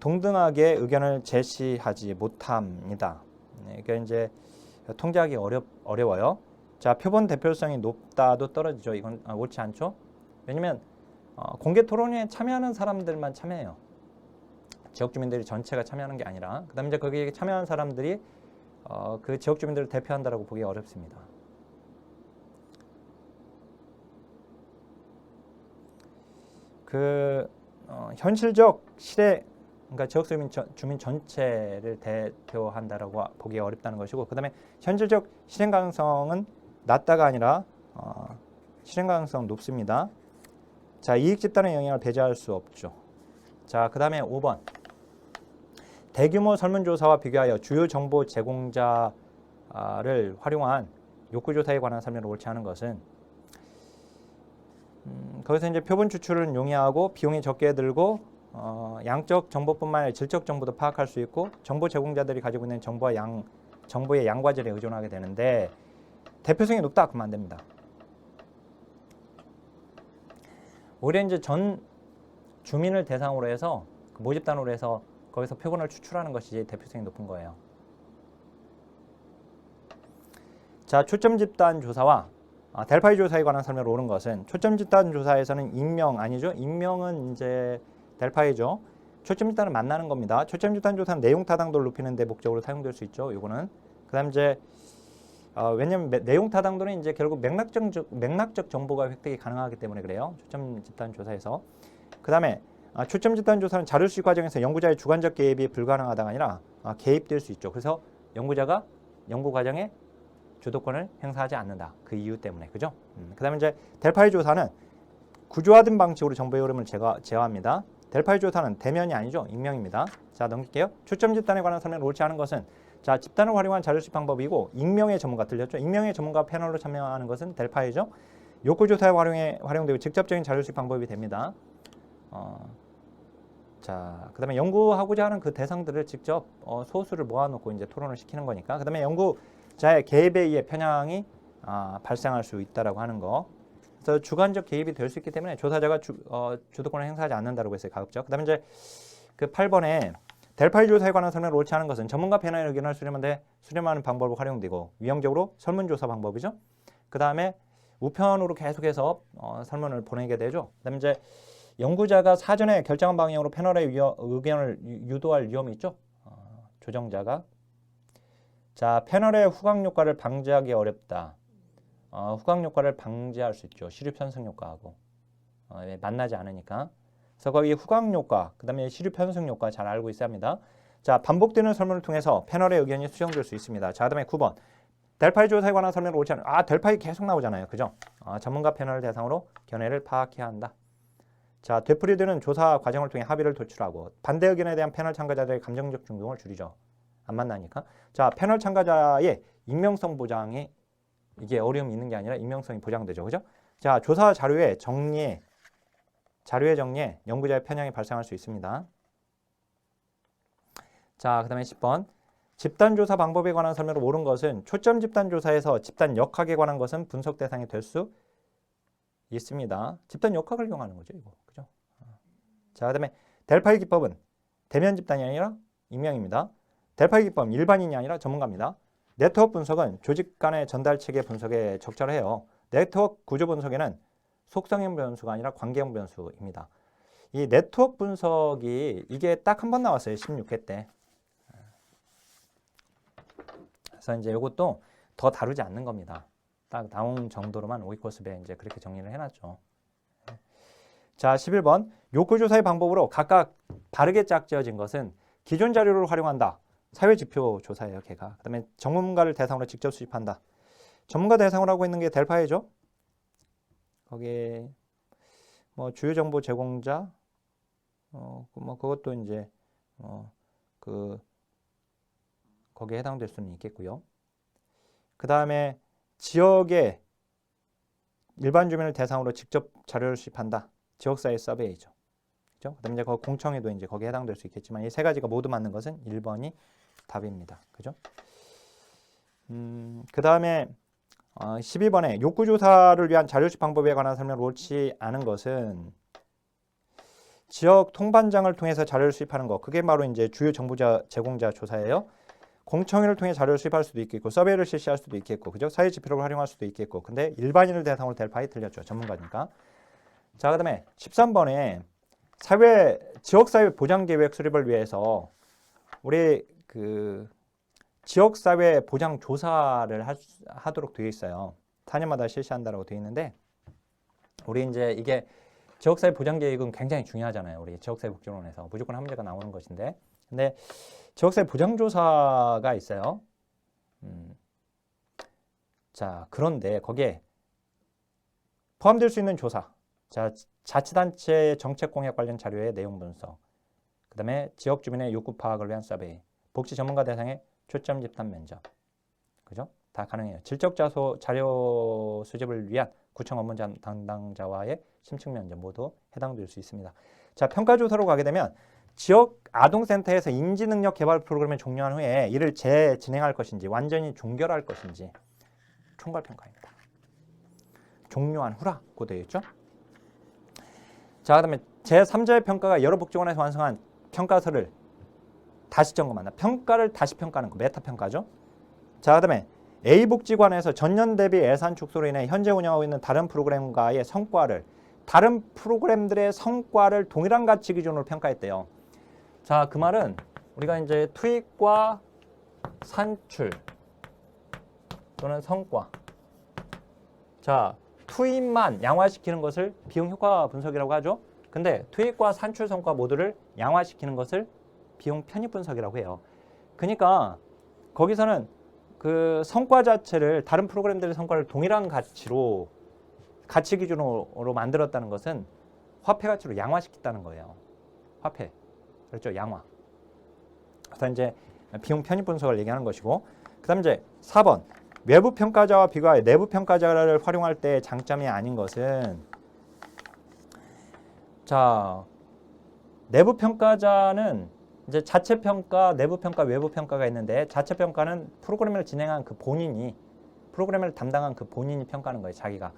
동등하게 의견을 제시하지 못합니다. 그러니까 이제 통제하기 어려워요. 자, 표본 대표성이 높다도 떨어지죠. 이건 옳지 않죠. 왜냐면 공개 토론회에 참여하는 사람들만 참여해요. 지역 주민들이 전체가 참여하는 게 아니라, 그다음에 이제 거기에 참여한 사람들이 그 지역 주민들을 대표한다라고 보기 어렵습니다. 현실적 실행, 그러니까 지역 주민 전체를 대표한다라고 보기 어렵다는 것이고, 그다음에 현실적 실행 가능성은 낮다가 아니라 실행 가능성 높습니다. 자, 이익 집단의 영향을 배제할 수 없죠. 자, 그다음에 5번 대규모 설문조사와 비교하여 주요 정보 제공자를 활용한 욕구조사에 관한 설명을 옳지 않은 것은 거기서 이제 표본 추출은 용이하고 비용이 적게 들고 양적 정보뿐만 아니라 질적 정보도 파악할 수 있고 정보 제공자들이 가지고 있는 정보의 양과 질에 의존하게 되는데 대표성이 높다 그러면 안 됩니다. 오히려 이제 전 주민을 대상으로 해서 모집단으로 해서 거기서 표본을 추출하는 것이 대표성이 높은 거예요. 자, 초점 집단 조사와 델파이 조사에 관한 설명을 옳은 것은 초점 집단 조사에서는 익명 아니죠. 익명은 이제 델파이죠. 초점 집단을 만나는 겁니다. 초점 집단 조사는 내용 타당도를 높이는 데 목적으로 사용될 수 있죠. 이거는 그다음 이제 왜냐면 내용 타당도는 이제 결국 맥락적 정보가 획득이 가능하기 때문에 그래요. 초점 집단 조사에서. 그다음에 초점 집단 조사는 자료 수집 과정에서 연구자의 주관적 개입이 불가능하다가 아니라 개입될 수 있죠. 그래서 연구자가 연구 과정에 주도권을 행사하지 않는다. 그 이유 때문에. 그죠? 그다음에 이제 델파이 조사는 구조화된 방식으로 정보의 흐름을 제어합니다. 델파이 조사는 대면이 아니죠. 익명입니다. 자, 넘길게요. 초점 집단에 관한 설명을 옳지 않은 것은 자, 집단을 활용한 자료 수집 방법이고 익명의 전문가 들렸죠? 익명의 전문가 패널로 참여하는 것은 델파이죠. 욕구조사에 활용되고 직접적인 자료 수집 방법이 됩니다. 자, 그다음에 연구하고자 하는 그 대상들을 직접 소수를 모아놓고 이제 토론을 시키는 거니까. 그다음에 연구자의 개입에 의해 편향이 발생할 수 있다라고 하는 거. 그래서 주관적 개입이 될 수 있기 때문에 조사자가 주도권을 행사하지 않는다라고 했어요. 가급적. 그다음에 이제 그 8번에 델파이 조사에 관한 설명을 옳지 않은 것은 전문가 패널의 의견을 수렴하는 방법으로 활용되고 위형적으로 설문조사 방법이죠. 그 다음에 우편으로 계속해서 설문을 보내게 되죠. 그 다음에 이제 연구자가 사전에 결정한 방향으로 패널의 의견을 유도할 위험이 있죠. 조정자가. 자, 패널의 후각 효과를 방지하기 어렵다. 후각 효과를 방지할 수 있죠. 시류 편승 효과하고 만나지 않으니까. 그래서 거기 후각 효과, 그 다음에 시류 편승 효과 잘 알고 있어야 합니다. 자, 반복되는 설문을 통해서 패널의 의견이 수정될 수 있습니다. 자, 그 다음에 9번. 델파이 조사에 관한 설명을 옳지 않은 델파이 계속 나오잖아요. 그죠? 전문가 패널을 대상으로 견해를 파악해야 한다. 자, 되풀이되는 조사 과정을 통해 합의를 도출하고 반대 의견에 대한 패널 참가자들의 감정적 중동을 줄이죠. 안 만나니까. 자, 패널 참가자의 익명성 보장에 이게 어려움이 있는 게 아니라 익명성이 보장되죠. 그죠? 자, 조사 자료의 정리에 연구자의 편향이 발생할 수 있습니다. 자, 그 다음에 10번. 집단조사 방법에 관한 설명을 옳은 것은 초점 집단조사에서 집단 역학에 관한 것은 분석 대상이 될 수 있습니다. 집단 역학을 이용하는 거죠, 이거. 그죠? 자, 그 다음에 델파이 기법은 대면 집단이 아니라 익명입니다. 델파이 기법은 일반인이 아니라 전문가입니다. 네트워크 분석은 조직 간의 전달 체계 분석에 적절해요. 네트워크 구조 분석에는 속성형 변수가 아니라 관계형 변수입니다. 이 네트워크 분석이 이게 딱 한 번 나왔어요. 16회 때. 그래서 이제 이것도 더 다루지 않는 겁니다. 딱 나온 정도로만 오이코스배 이제 그렇게 정리를 해놨죠. 자, 11번. 욕구조사의 방법으로 각각 바르게 짝지어진 것은 기존 자료를 활용한다. 사회지표 조사예요, 걔가. 그 다음에 전문가를 대상으로 직접 수집한다. 전문가 대상으로 하고 있는 게 델파이죠. 거기에 뭐 주요 정보 제공자, 그것도 이제 거기에 해당될 수는 있겠고요. 그 다음에 지역의 일반 주민을 대상으로 직접 자료를 수집한다. 지역사회 서베이죠. 그죠? 그 다음에 이제 공청회도 이제 거기에 해당될 수 있겠지만 이 세 가지가 모두 맞는 것은 1번이 답입니다. 그죠? 그 다음에 12번에 욕구조사를 위한 자료수집 방법에 관한 설명을 옳지 않은 것은 지역 통반장을 통해서 자료를 수집하는 거. 그게 바로 이제 주요 정보자 제공자 조사예요. 공청회를 통해 자료를 수집할 수도 있겠고 서베이를 실시할 수도 있겠고 그죠? 사회 지표를 활용할 수도 있겠고 근데 일반인을 대상으로 델파이 틀렸죠. 전문가니까. 자, 그 다음에 13번에 지역사회 보장계획 수립을 위해서 우리 지역사회 보장 조사를 하도록 되어 있어요. 4년마다 실시한다라고 되어 있는데 우리 이제 이게 지역사회 보장계획은 굉장히 중요하잖아요. 우리 지역사회 복지론에서 무조건 한 문제가 나오는 것인데 근데 지역사회 보장조사가 있어요. 자, 그런데 거기에 포함될 수 있는 조사. 자, 자치단체 정책 공약 관련 자료의 내용 분석. 그 다음에 지역 주민의 욕구 파악을 위한 서베이. 복지 전문가 대상의 초점 집단 면접. 그죠? 다 가능해요. 질적 자료 수집을 위한 구청 업무 담당자와의 심층 면접 모두 해당될 수 있습니다. 자, 평가조사로 가게 되면 지역 아동센터에서 인지능력 개발 프로그램을 종료한 후에 이를 재진행할 것인지 완전히 종결할 것인지 총괄평가입니다. 종료한 후라고 되어 있죠. 자, 그 다음에 제3자의 평가가 여러 복지관에서 완성한 평가서를 다시 점검한다. 평가를 다시 평가하는 거 메타평가죠. 자, 그 다음에 A복지관에서 전년 대비 예산 축소로 인해 현재 운영하고 있는 다른 프로그램과의 성과를 다른 프로그램들의 성과를 동일한 가치 기준으로 평가했대요. 자, 그 말은 우리가 이제 투입과 산출 또는 성과. 자, 투입만 양화시키는 것을 비용 효과 분석이라고 하죠. 근데 투입과 산출 성과 모두를 양화시키는 것을 비용 편입 분석이라고 해요. 그러니까 거기서는 그 성과 자체를 다른 프로그램들의 성과를 동일한 가치 기준으로 만들었다는 것은 화폐 가치로 양화시켰다는 거예요. 화폐. 그렇죠. 양화. 그래서 이제 비용 편입 분석을 얘기하는 것이고 그다음 이제 4번. 외부 평가자와 비교하여 내부 평가자를 활용할 때 장점이 아닌 것은 자, 내부 평가자는 이제 자체 평가, 내부 평가, 외부 평가가 있는데 자체 평가는 프로그램을 진행한 그 본인이 프로그램을 담당한 그 본인이 평가하는 거예요. 자기가.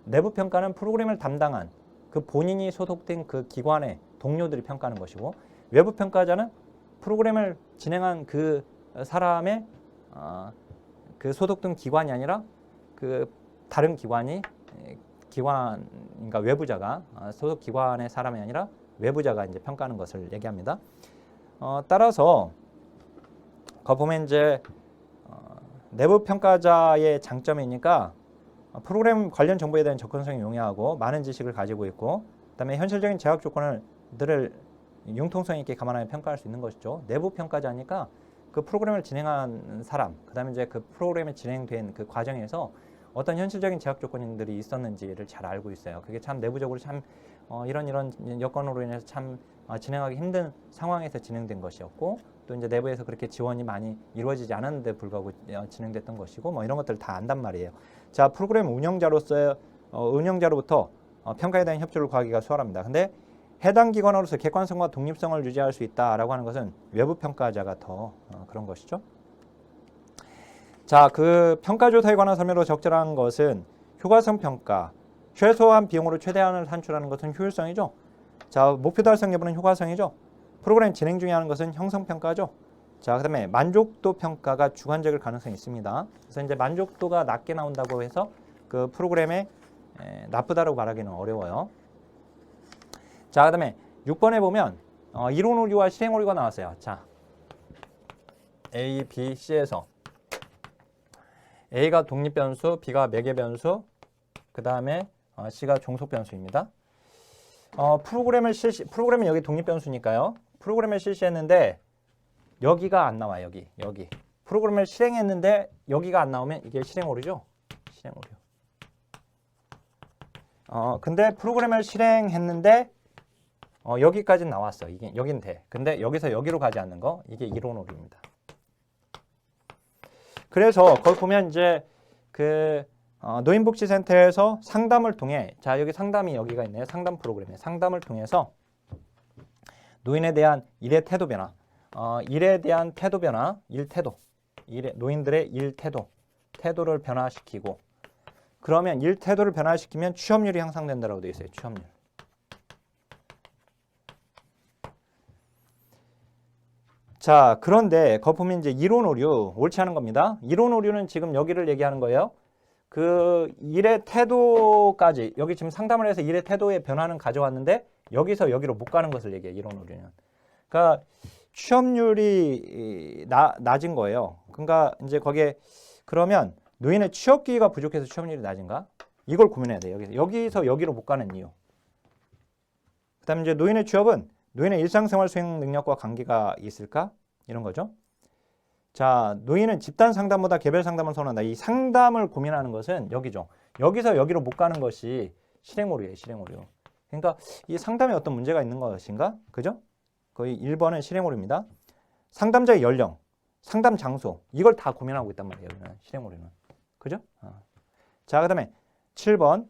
내부 평가는 프로그램을 담당한 그 본인이 소속된 그 기관의 동료들이 평가하는 것이고 외부 평가자는 프로그램을 진행한 그 사람의 그 소속된 기관이 아니라 그 다른 그러니까 외부자가 소속 기관의 사람이 아니라 외부자가 이제 평가하는 것을 얘기합니다. 따라서 거기 보면 이제 내부 평가자의 장점이니까 프로그램 관련 정보에 대한 접근성이 용이하고 많은 지식을 가지고 있고 그다음에 현실적인 제약 조건들을 융통성 있게 감안하여 평가할 수 있는 것이죠. 내부 평가자니까 그 프로그램을 진행한 사람, 그다음에 이제 그 프로그램이 진행된 그 과정에서 어떤 현실적인 제약 조건들이 있었는지를 잘 알고 있어요. 그게 참 내부적으로 참 이런 여건으로 인해서 참 진행하기 힘든 상황에서 진행된 것이었고, 또 이제 내부에서 그렇게 지원이 많이 이루어지지 않았는데 불구하고 진행됐던 것이고, 뭐 이런 것들 다 안단 말이에요. 자, 프로그램 운영자로부터 평가에 대한 협조를 구하기가 수월합니다. 근데 해당 기관으로서 객관성과 독립성을 유지할 수 있다라고 하는 것은 외부 평가자가 더 그런 것이죠. 자, 그 평가조사에 관한 설명으로 적절한 것은 효과성 평가, 최소한 비용으로 최대한을 산출하는 것은 효율성이죠. 자, 목표 달성 여부는 효과성이죠. 프로그램 진행 중에 하는 것은 형성평가죠. 자, 그 다음에 만족도 평가가 주관적일 가능성이 있습니다. 그래서 이제 만족도가 낮게 나온다고 해서 그 프로그램에 나쁘다라고 말하기는 어려워요. 자, 그 다음에 6번에 보면 이론 오류와 실행 오류가 나왔어요. 자, A, B, C에서 A가 독립 변수, B가 매개 변수, 그 다음에 C가 종속 변수입니다. 프로그램은 여기 독립 변수니까요. 프로그램을 실시했는데 여기가 안 나와. 여기. 프로그램을 실행했는데 여기가 안 나오면 이게 실행 오류죠. 실행 오류. 근데 프로그램을 실행했는데 여기까지 나왔어. 이게 여긴 돼. 근데 여기서 여기로 가지 않는 거, 이게 이론 오류입니다. 그래서 거기 보면 이제 그 노인복지센터에서 상담을 통해, 자, 여기 상담이 여기가 있네요. 상담 프로그램에 상담을 통해서 노인에 대한 일의 태도 변화, 일에 대한 태도 변화, 노인들의 일 태도를 변화시키고, 그러면 일 태도를 변화시키면 취업률이 향상된다고 되어 있어요. 취업률. 자, 그런데 거기 보면 이제 이론 오류, 옳지 않은 겁니다. 이론 오류는 지금 여기를 얘기하는 거예요. 그 일의 태도까지, 여기 지금 상담을 해서 일의 태도의 변화는 가져왔는데 여기서 여기로 못 가는 것을 얘기해요. 이론 오류는. 그러니까 취업률이 낮은 거예요. 그러니까 이제 거기에 그러면 노인의 취업 기회가 부족해서 취업률이 낮은가? 이걸 고민해야 돼요. 여기서 여기로 못 가는 이유. 그다음에 이제 노인의 취업은 노인의 일상생활 수행 능력과 관계가 있을까? 이런 거죠. 자, 노인은 집단 상담보다 개별 상담을 선호한다. 이 상담을 고민하는 것은 여기죠. 여기서 여기로 못 가는 것이 실행 오류예요. 실행 오류. 그러니까 이 상담에 어떤 문제가 있는 것인가? 그죠? 거의 1번은 실행 오류입니다. 상담자의 연령, 상담 장소, 이걸 다 고민하고 있단 말이에요. 여기는 실행 오류는. 그죠? 자, 그다음에 7번.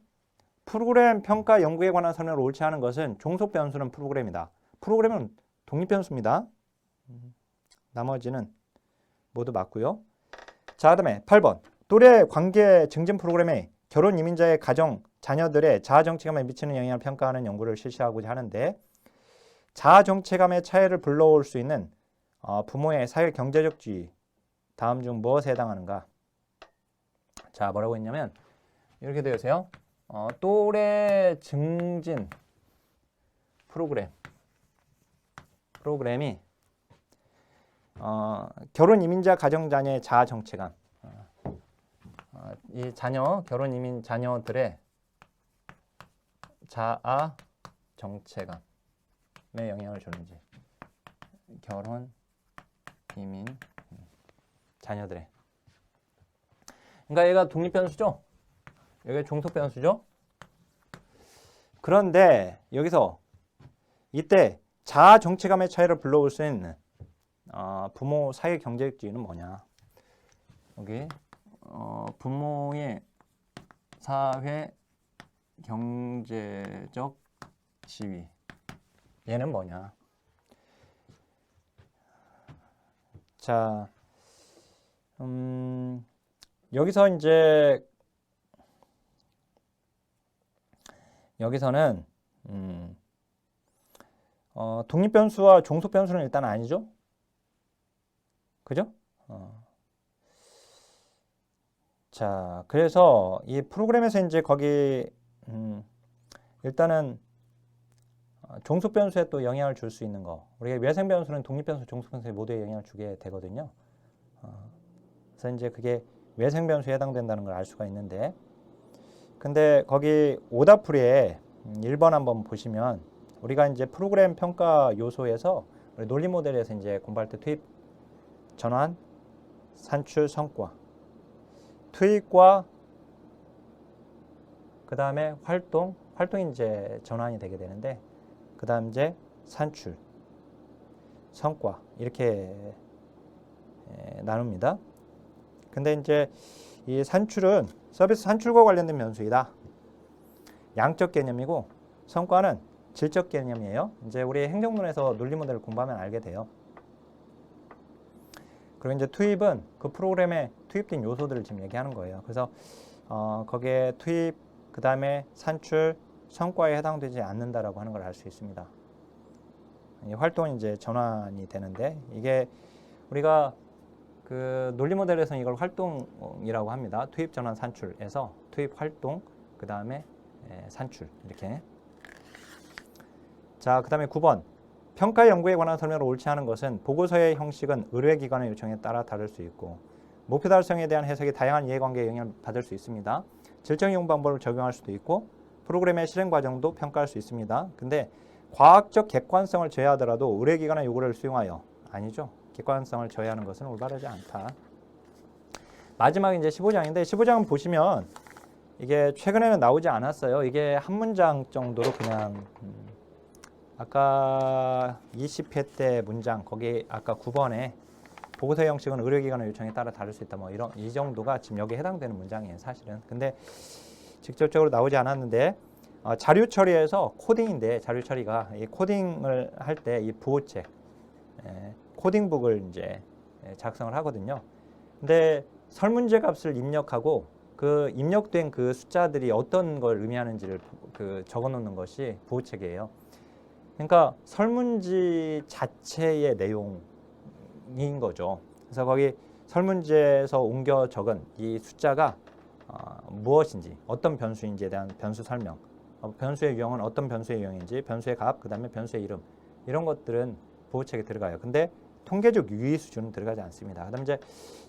프로그램 평가 연구에 관한 설명을 옳지 않은 것은 종속 변수는 프로그램이다. 프로그램은 독립 변수입니다. 나머지는 모두 맞고요. 자, 그다음에 8번. 또래 관계 증진 프로그램에 결혼 이민자의 가정, 자녀들의 자아 정체감에 미치는 영향을 평가하는 연구를 실시하고자 하는데, 자아 정체감의 차이를 불러올 수 있는 부모의 사회 경제적 지위, 다음 중 무엇에 해당하는가? 자, 뭐라고 했냐면 이렇게 되어 있어요. 또래 증진 프로그램이 결혼 이민자 가정 자녀의 자아 정체감, 이 결혼 이민 자녀들의 자아 정체감에 영향을 주는지. 결혼 이민 자녀들의. 그러니까 얘가 독립 변수죠. 여기가 종속 변수죠. 그런데 여기서 이때 자아 정체감의 차이를 불러올 수 있는 부모 사회 경제적 지위는 뭐냐? 여기 부모의 사회 경제적 지위, 얘는 뭐냐? 자, 여기서 이제 여기서는 독립 변수와 종속 변수는 일단 아니죠. 그죠? 자, 그래서 이 프로그램에서 이제 거기 일단은 종속 변수에 또 영향을 줄 수 있는 거. 우리가 외생 변수는 독립 변수, 종속 변수에 모두에 영향을 주게 되거든요. 그래서 이제 그게 외생 변수에 해당된다는 걸 알 수가 있는데, 근데 거기 오답풀이에 1번 한번 보시면 우리가 이제 프로그램 평가 요소에서 우리 논리 모델에서 이제 공부할 때 전환, 산출, 성과. 투입과 그 다음에 활동이 이제 전환이 되게 되는데, 그 다음 이제 산출, 성과 이렇게 나눕니다. 근데 이제 이 산출은 서비스 산출과 관련된 변수이다. 양적 개념이고 성과는 질적 개념이에요. 이제 우리 행정론에서 논리 모델을 공부하면 알게 돼요. 그리고 이제 투입은 그 프로그램에 투입된 요소들을 지금 얘기하는 거예요. 그래서 거기에 투입, 그 다음에 산출, 성과에 해당되지 않는다라고 하는 걸 알 수 있습니다. 이 활동은 이제 전환이 되는데, 이게 우리가 그 논리 모델에서는 이걸 활동이라고 합니다. 투입, 전환, 산출에서 투입, 활동, 그 다음에 산출 이렇게. 자, 그 다음에 9번. 평가 연구에 관한 설명을 옳지 않은 것은 보고서의 형식은 의뢰기관의 요청에 따라 다를 수 있고 목표 달성에 대한 해석이 다양한 이해관계에 영향을 받을 수 있습니다. 질적 이용 방법을 적용할 수도 있고 프로그램의 실행 과정도 평가할 수 있습니다. 근데 과학적 객관성을 제외하더라도 의뢰기관의 요구를 수용하여 아니죠. 객관성을 제외하는 것은 올바르지 않다. 마지막에 이제 15장인데 15장은 보시면 이게 최근에는 나오지 않았어요. 이게 한 문장 정도로 그냥 아까 20회 때 문장 거기 아까 9번에 보고서 형식은 의료기관의 요청에 따라 다를 수 있다. 뭐 이런 이 정도가 지금 여기에 해당되는 문장이에요, 사실은. 근데 직접적으로 나오지 않았는데 자료 처리에서 코딩인데 자료 처리가 이 코딩을 할 때 이 부호책 코딩북을 이제 작성을 하거든요. 근데 설문제 값을 입력하고 그 입력된 그 숫자들이 어떤 걸 의미하는지를 그 적어놓는 것이 부호책이에요. 그러니까 설문지 자체의 내용인 거죠. 그래서 거기 설문지에서 옮겨 적은 이 숫자가 무엇인지, 어떤 변수인지에 대한 변수 설명, 변수의 유형은 어떤 변수의 유형인지, 변수의 값, 그 다음에 변수의 이름, 이런 것들은 부호책에 들어가요. 근데 통계적 유의 수준은 들어가지 않습니다. 그 다음 이제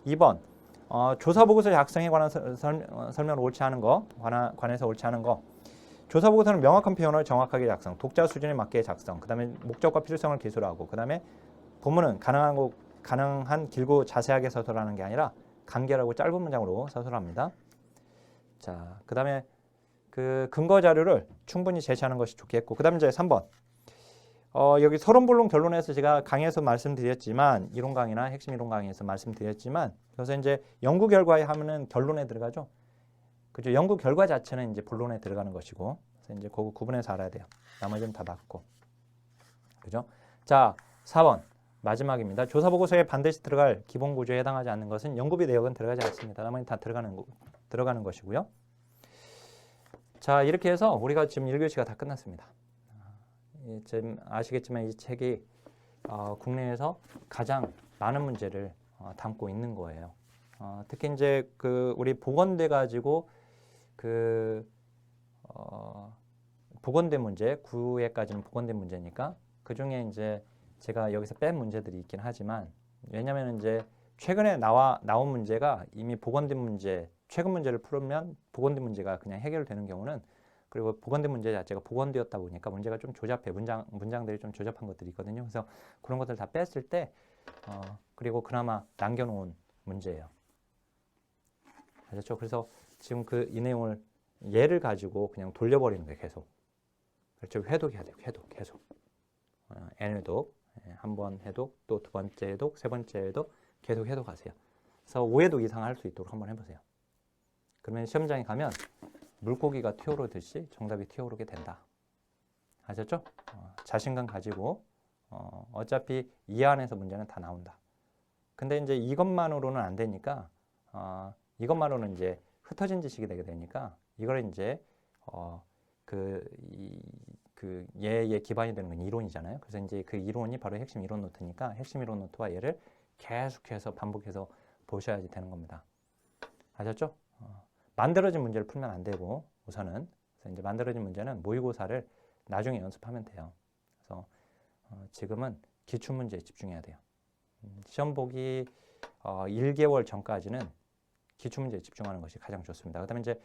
2번 조사 보고서 작성에 관한 설명을 옳지 않은 거, 관해서 옳지 않은 거. 조사 보고서는 명확한 표현을 정확하게 작성, 독자 수준에 맞게 작성, 그 다음에 목적과 필요성을 기술하고, 그 다음에 본문은 가능한 길고 자세하게 서술하는 게 아니라 간결하고 짧은 문장으로 서술합니다. 자, 그 다음에 그 근거 자료를 충분히 제시하는 것이 좋겠고, 그 다음에 이제 3번. 여기 서론본론 결론에서 제가 강의에서 말씀드렸지만, 이론 강의나 핵심 이론 강의에서 말씀드렸지만, 그래서 이제 연구 결과에 하면은 결론에 들어가죠. 그죠? 연구 결과 자체는 이제 본론에 들어가는 것이고, 그래서 이제 그거 구분해서 알아야 돼요. 나머지는 다 맞고. 그죠? 자, 4번. 마지막입니다. 조사 보고서에 반드시 들어갈 기본 구조에 해당하지 않는 것은 연구비 내역은 들어가지 않습니다. 나머지는 다 들어가는 것이고요. 자, 이렇게 해서 우리가 지금 1교시가 다 끝났습니다. 지금 아시겠지만 이 책이 국내에서 가장 많은 문제를 담고 있는 거예요. 특히 이제 그 우리 보건대 가지고 보건대 문제, 9회까지는 보건대 문제니까 그 중에 이제 제가 여기서 뺀 문제들이 있긴 하지만, 왜냐하면 이제 최근에 나온 문제가 이미 보건대 문제, 최근 문제를 풀으면 보건대 문제가 그냥 해결되는 경우는, 그리고 보건대 문제 자체가 보건대였다 보니까 문제가 좀 조잡해, 문장들이 좀 조잡한 것들이 있거든요. 그래서 그런 것들 다 뺐을 때 그리고 그나마 남겨놓은 문제예요. 아셨죠? 그래서 지금 이 내용을 얘를 가지고 그냥 돌려버리는 거예요, 계속. 그렇죠? 회독해야 돼요, 회독, 계속. N회독, 한 번 해독, 또 두 번째 해독, 세 번째 해독, 계속 해독하세요. 그래서 5회독 이상 할 수 있도록 한번 해보세요. 그러면 시험장에 가면 물고기가 튀어오르듯이 정답이 튀어오르게 된다. 아셨죠? 자신감 가지고 어차피 이 안에서 문제는 다 나온다. 근데 이제 이것만으로는 안 되니까 이것만으로는 이제 흩어진 지식이 되게 되니까 이걸 이제 얘의 기반이 되는 건 이론이잖아요. 그래서 이제 그 이론이 바로 핵심 이론 노트니까 핵심 이론 노트와 얘를 계속해서 반복해서 보셔야지 되는 겁니다. 아셨죠? 만들어진 문제를 풀면 안 되고 우선은 그래서 이제 만들어진 문제는 모의고사를 나중에 연습하면 돼요. 그래서 지금은 기출 문제에 집중해야 돼요. 시험 보기 1개월 전까지는 기출 문제에 집중하는 것이 가장 좋습니다. 그다음에 이제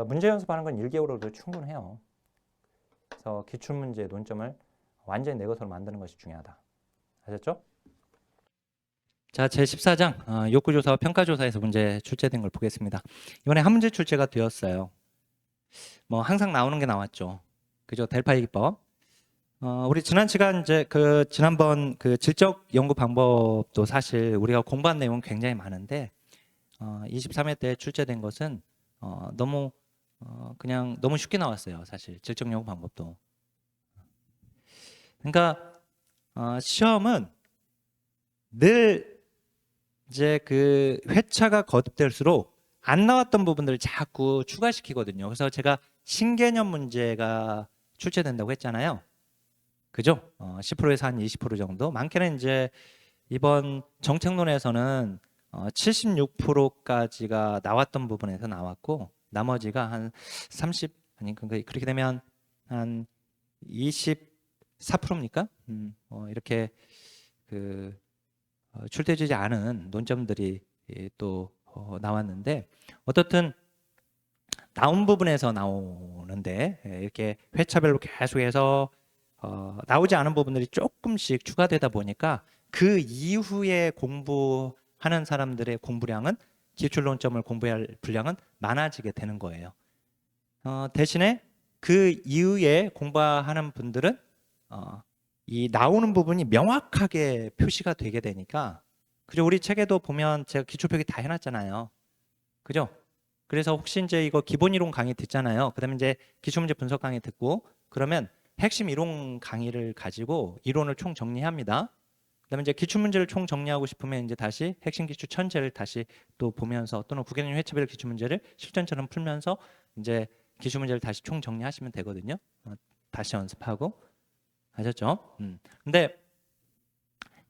문제 연습하는 건 1개월로도 충분해요. 그래서 기출 문제의 논점을 완전히 내 것으로 만드는 것이 중요하다. 아셨죠? 자, 제14장 욕구조사와 평가조사에서 문제 출제된 걸 보겠습니다. 이번에 한 문제 출제가 되었어요. 뭐 항상 나오는 게 나왔죠. 그죠? 델파이 기법. 우리 지난 시간 이제 지난번 질적 연구 방법도 사실 우리가 공부한 내용은 굉장히 많은데 23회 때 출제된 것은 너무 그냥 너무 쉽게 나왔어요. 사실 질적 연구 방법도. 그러니까 시험은 늘 이제 회차가 거듭될수록 안 나왔던 부분들을 자꾸 추가시키거든요. 그래서 제가 신개념 문제가 출제된다고 했잖아요. 그죠? 10%에서 한 20% 정도. 많게는 이제 이번 정책론에서는 76%까지가 나왔던 부분에서 나왔고 나머지가 한 30, 아니 그렇게 되면 한 24%입니까? 이렇게 출제되지 않은 논점들이 또 나왔는데 어떻든 나온 부분에서 나오는데 이렇게 회차별로 계속해서 나오지 않은 부분들이 조금씩 추가되다 보니까 그 이후에 공부하는 사람들의 공부량은 기출론점을 공부해야 할 분량은 많아지게 되는 거예요. 대신에 그 이후에 공부하는 분들은 이 나오는 부분이 명확하게 표시가 되게 되니까 그죠? 우리 책에도 보면 제가 기출표기 다 해놨잖아요. 그죠? 그래서 혹시 이제 이거 기본 이론 강의 듣잖아요. 그다음에 이제 기출문제 분석 강의 듣고 그러면 핵심 이론 강의를 가지고 이론을 총 정리합니다. 그다음에 이제 기출문제를 총 정리하고 싶으면 이제 다시 핵심 기출 천체를 다시 또 보면서 또는 구개념 회차별 기출문제를 실전처럼 풀면서 이제 기출문제를 다시 총 정리하시면 되거든요. 다시 연습하고. 아셨죠? 근데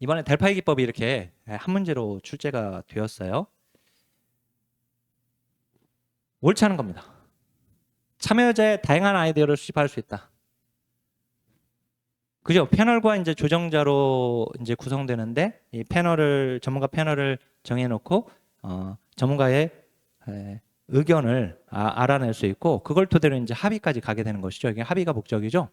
이번에 델파이 기법이 이렇게 한 문제로 출제가 되었어요. 옳지 않은 겁니다. 참여자의 다양한 아이디어를 수집할 수 있다. 그죠? 패널과 이제 조정자로 이제 구성되는데 이 전문가 패널을 정해놓고 전문가의 의견을 알아낼 수 있고 그걸 토대로 이제 합의까지 가게 되는 것이죠. 이게 합의가 목적이죠.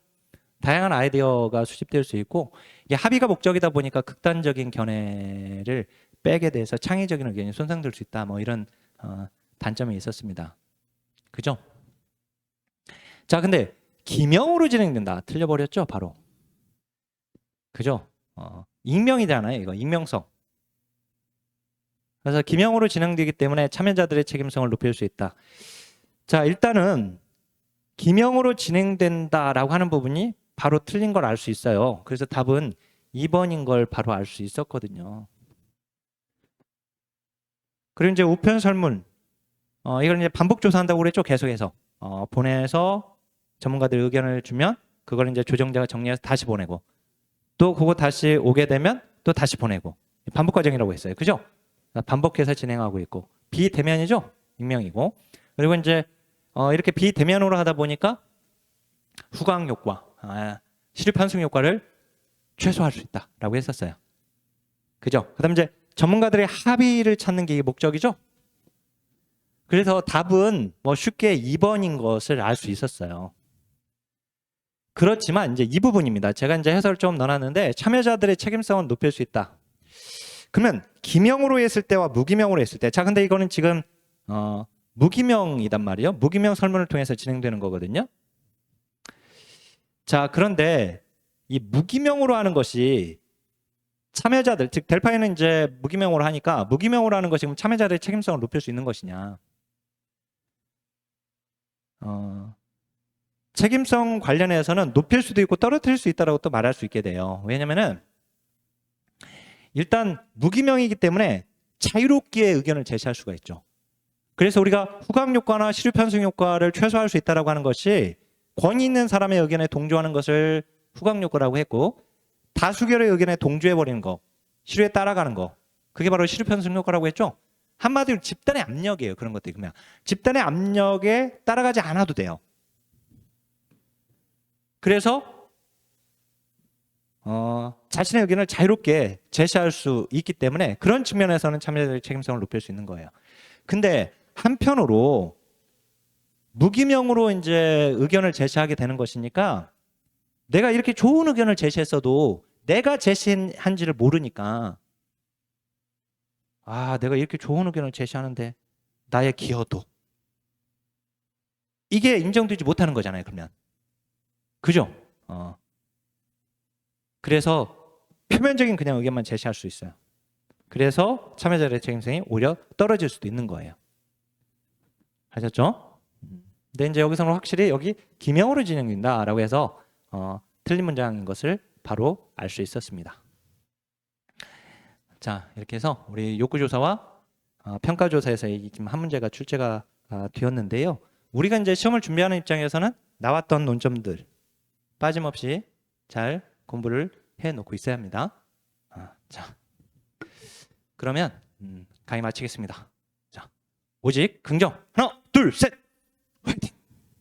다양한 아이디어가 수집될 수 있고 이게 합의가 목적이다 보니까 극단적인 견해를 빼게 돼서 창의적인 의견이 손상될 수 있다. 뭐 이런 단점이 있었습니다. 그죠? 자, 근데 기명으로 진행된다. 틀려버렸죠, 바로. 그죠? 익명이잖아요, 이거 익명성. 그래서 기명으로 진행되기 때문에 참여자들의 책임성을 높일 수 있다. 자, 일단은 기명으로 진행된다라고 하는 부분이 바로 틀린 걸 알 수 있어요. 그래서 답은 2번인 걸 바로 알 수 있었거든요. 그리고 이제 우편 설문, 이걸 이제 반복 조사한다고 그랬죠. 계속해서 보내서 전문가들 의견을 주면 그걸 이제 조정자가 정리해서 다시 보내고 또 그거 다시 오게 되면 또 다시 보내고 반복 과정이라고 했어요. 그죠? 반복해서 진행하고 있고 비대면이죠. 익명이고 그리고 이제 이렇게 비대면으로 하다 보니까 후광 효과, 시립 환승 효과를 최소화할 수 있다라고 했었어요. 그죠? 그다음 이제 전문가들의 합의를 찾는 게 목적이죠. 그래서 답은 뭐 쉽게 2번인 것을 알 수 있었어요. 그렇지만 이제 이 부분입니다. 제가 이제 해설을 좀 넣어놨는데 참여자들의 책임성은 높일 수 있다. 그러면 기명으로 했을 때와 무기명으로 했을 때, 자 근데 이거는 지금 무기명이단 말이에요. 무기명 설문을 통해서 진행되는 거거든요. 자, 그런데 이 무기명으로 하는 것이 참여자들, 즉 델파이는 이제 무기명으로 하니까 무기명으로 하는 것이 그럼 참여자들의 책임성을 높일 수 있는 것이냐? 책임성 관련해서는 높일 수도 있고 떨어뜨릴 수 있다라고 또 말할 수 있게 돼요. 왜냐면은 일단 무기명이기 때문에 자유롭게 의견을 제시할 수가 있죠. 그래서 우리가 후광 효과나 시류 편승 효과를 최소화할 수 있다라고 하는 것이 권위 있는 사람의 의견에 동조하는 것을 후광 효과라고 했고 다수결의 의견에 동조해 버리는 거, 시류에 따라가는 거, 그게 바로 시류 편승 효과라고 했죠. 한마디로 집단의 압력이에요. 그런 것들이 그러면 집단의 압력에 따라가지 않아도 돼요. 그래서 자신의 의견을 자유롭게 제시할 수 있기 때문에 그런 측면에서는 참여자들의 책임성을 높일 수 있는 거예요. 근데 한편으로 무기명으로 이제 의견을 제시하게 되는 것이니까 내가 이렇게 좋은 의견을 제시했어도 내가 제시한지를 모르니까 아, 내가 이렇게 좋은 의견을 제시하는데 나의 기여도 이게 인정되지 못하는 거잖아요. 그러면 그죠? 그래서 표면적인 그냥 의견만 제시할 수 있어요. 그래서 참여자의 책임성이 오히려 떨어질 수도 있는 거예요. 아셨죠? 근데 이제 여기서는 확실히 여기 기명으로 진행된다라고 해서 틀린 문장인 것을 바로 알 수 있었습니다. 자, 이렇게 해서 우리 욕구조사와 평가조사에서 지금 한 문제가 출제가 되었는데요. 우리가 이제 시험을 준비하는 입장에서는 나왔던 논점들 빠짐없이 잘 공부를 해놓고 있어야 합니다. 자, 그러면 강의 마치겠습니다. 자, 오직 긍정 하나, 둘, 셋.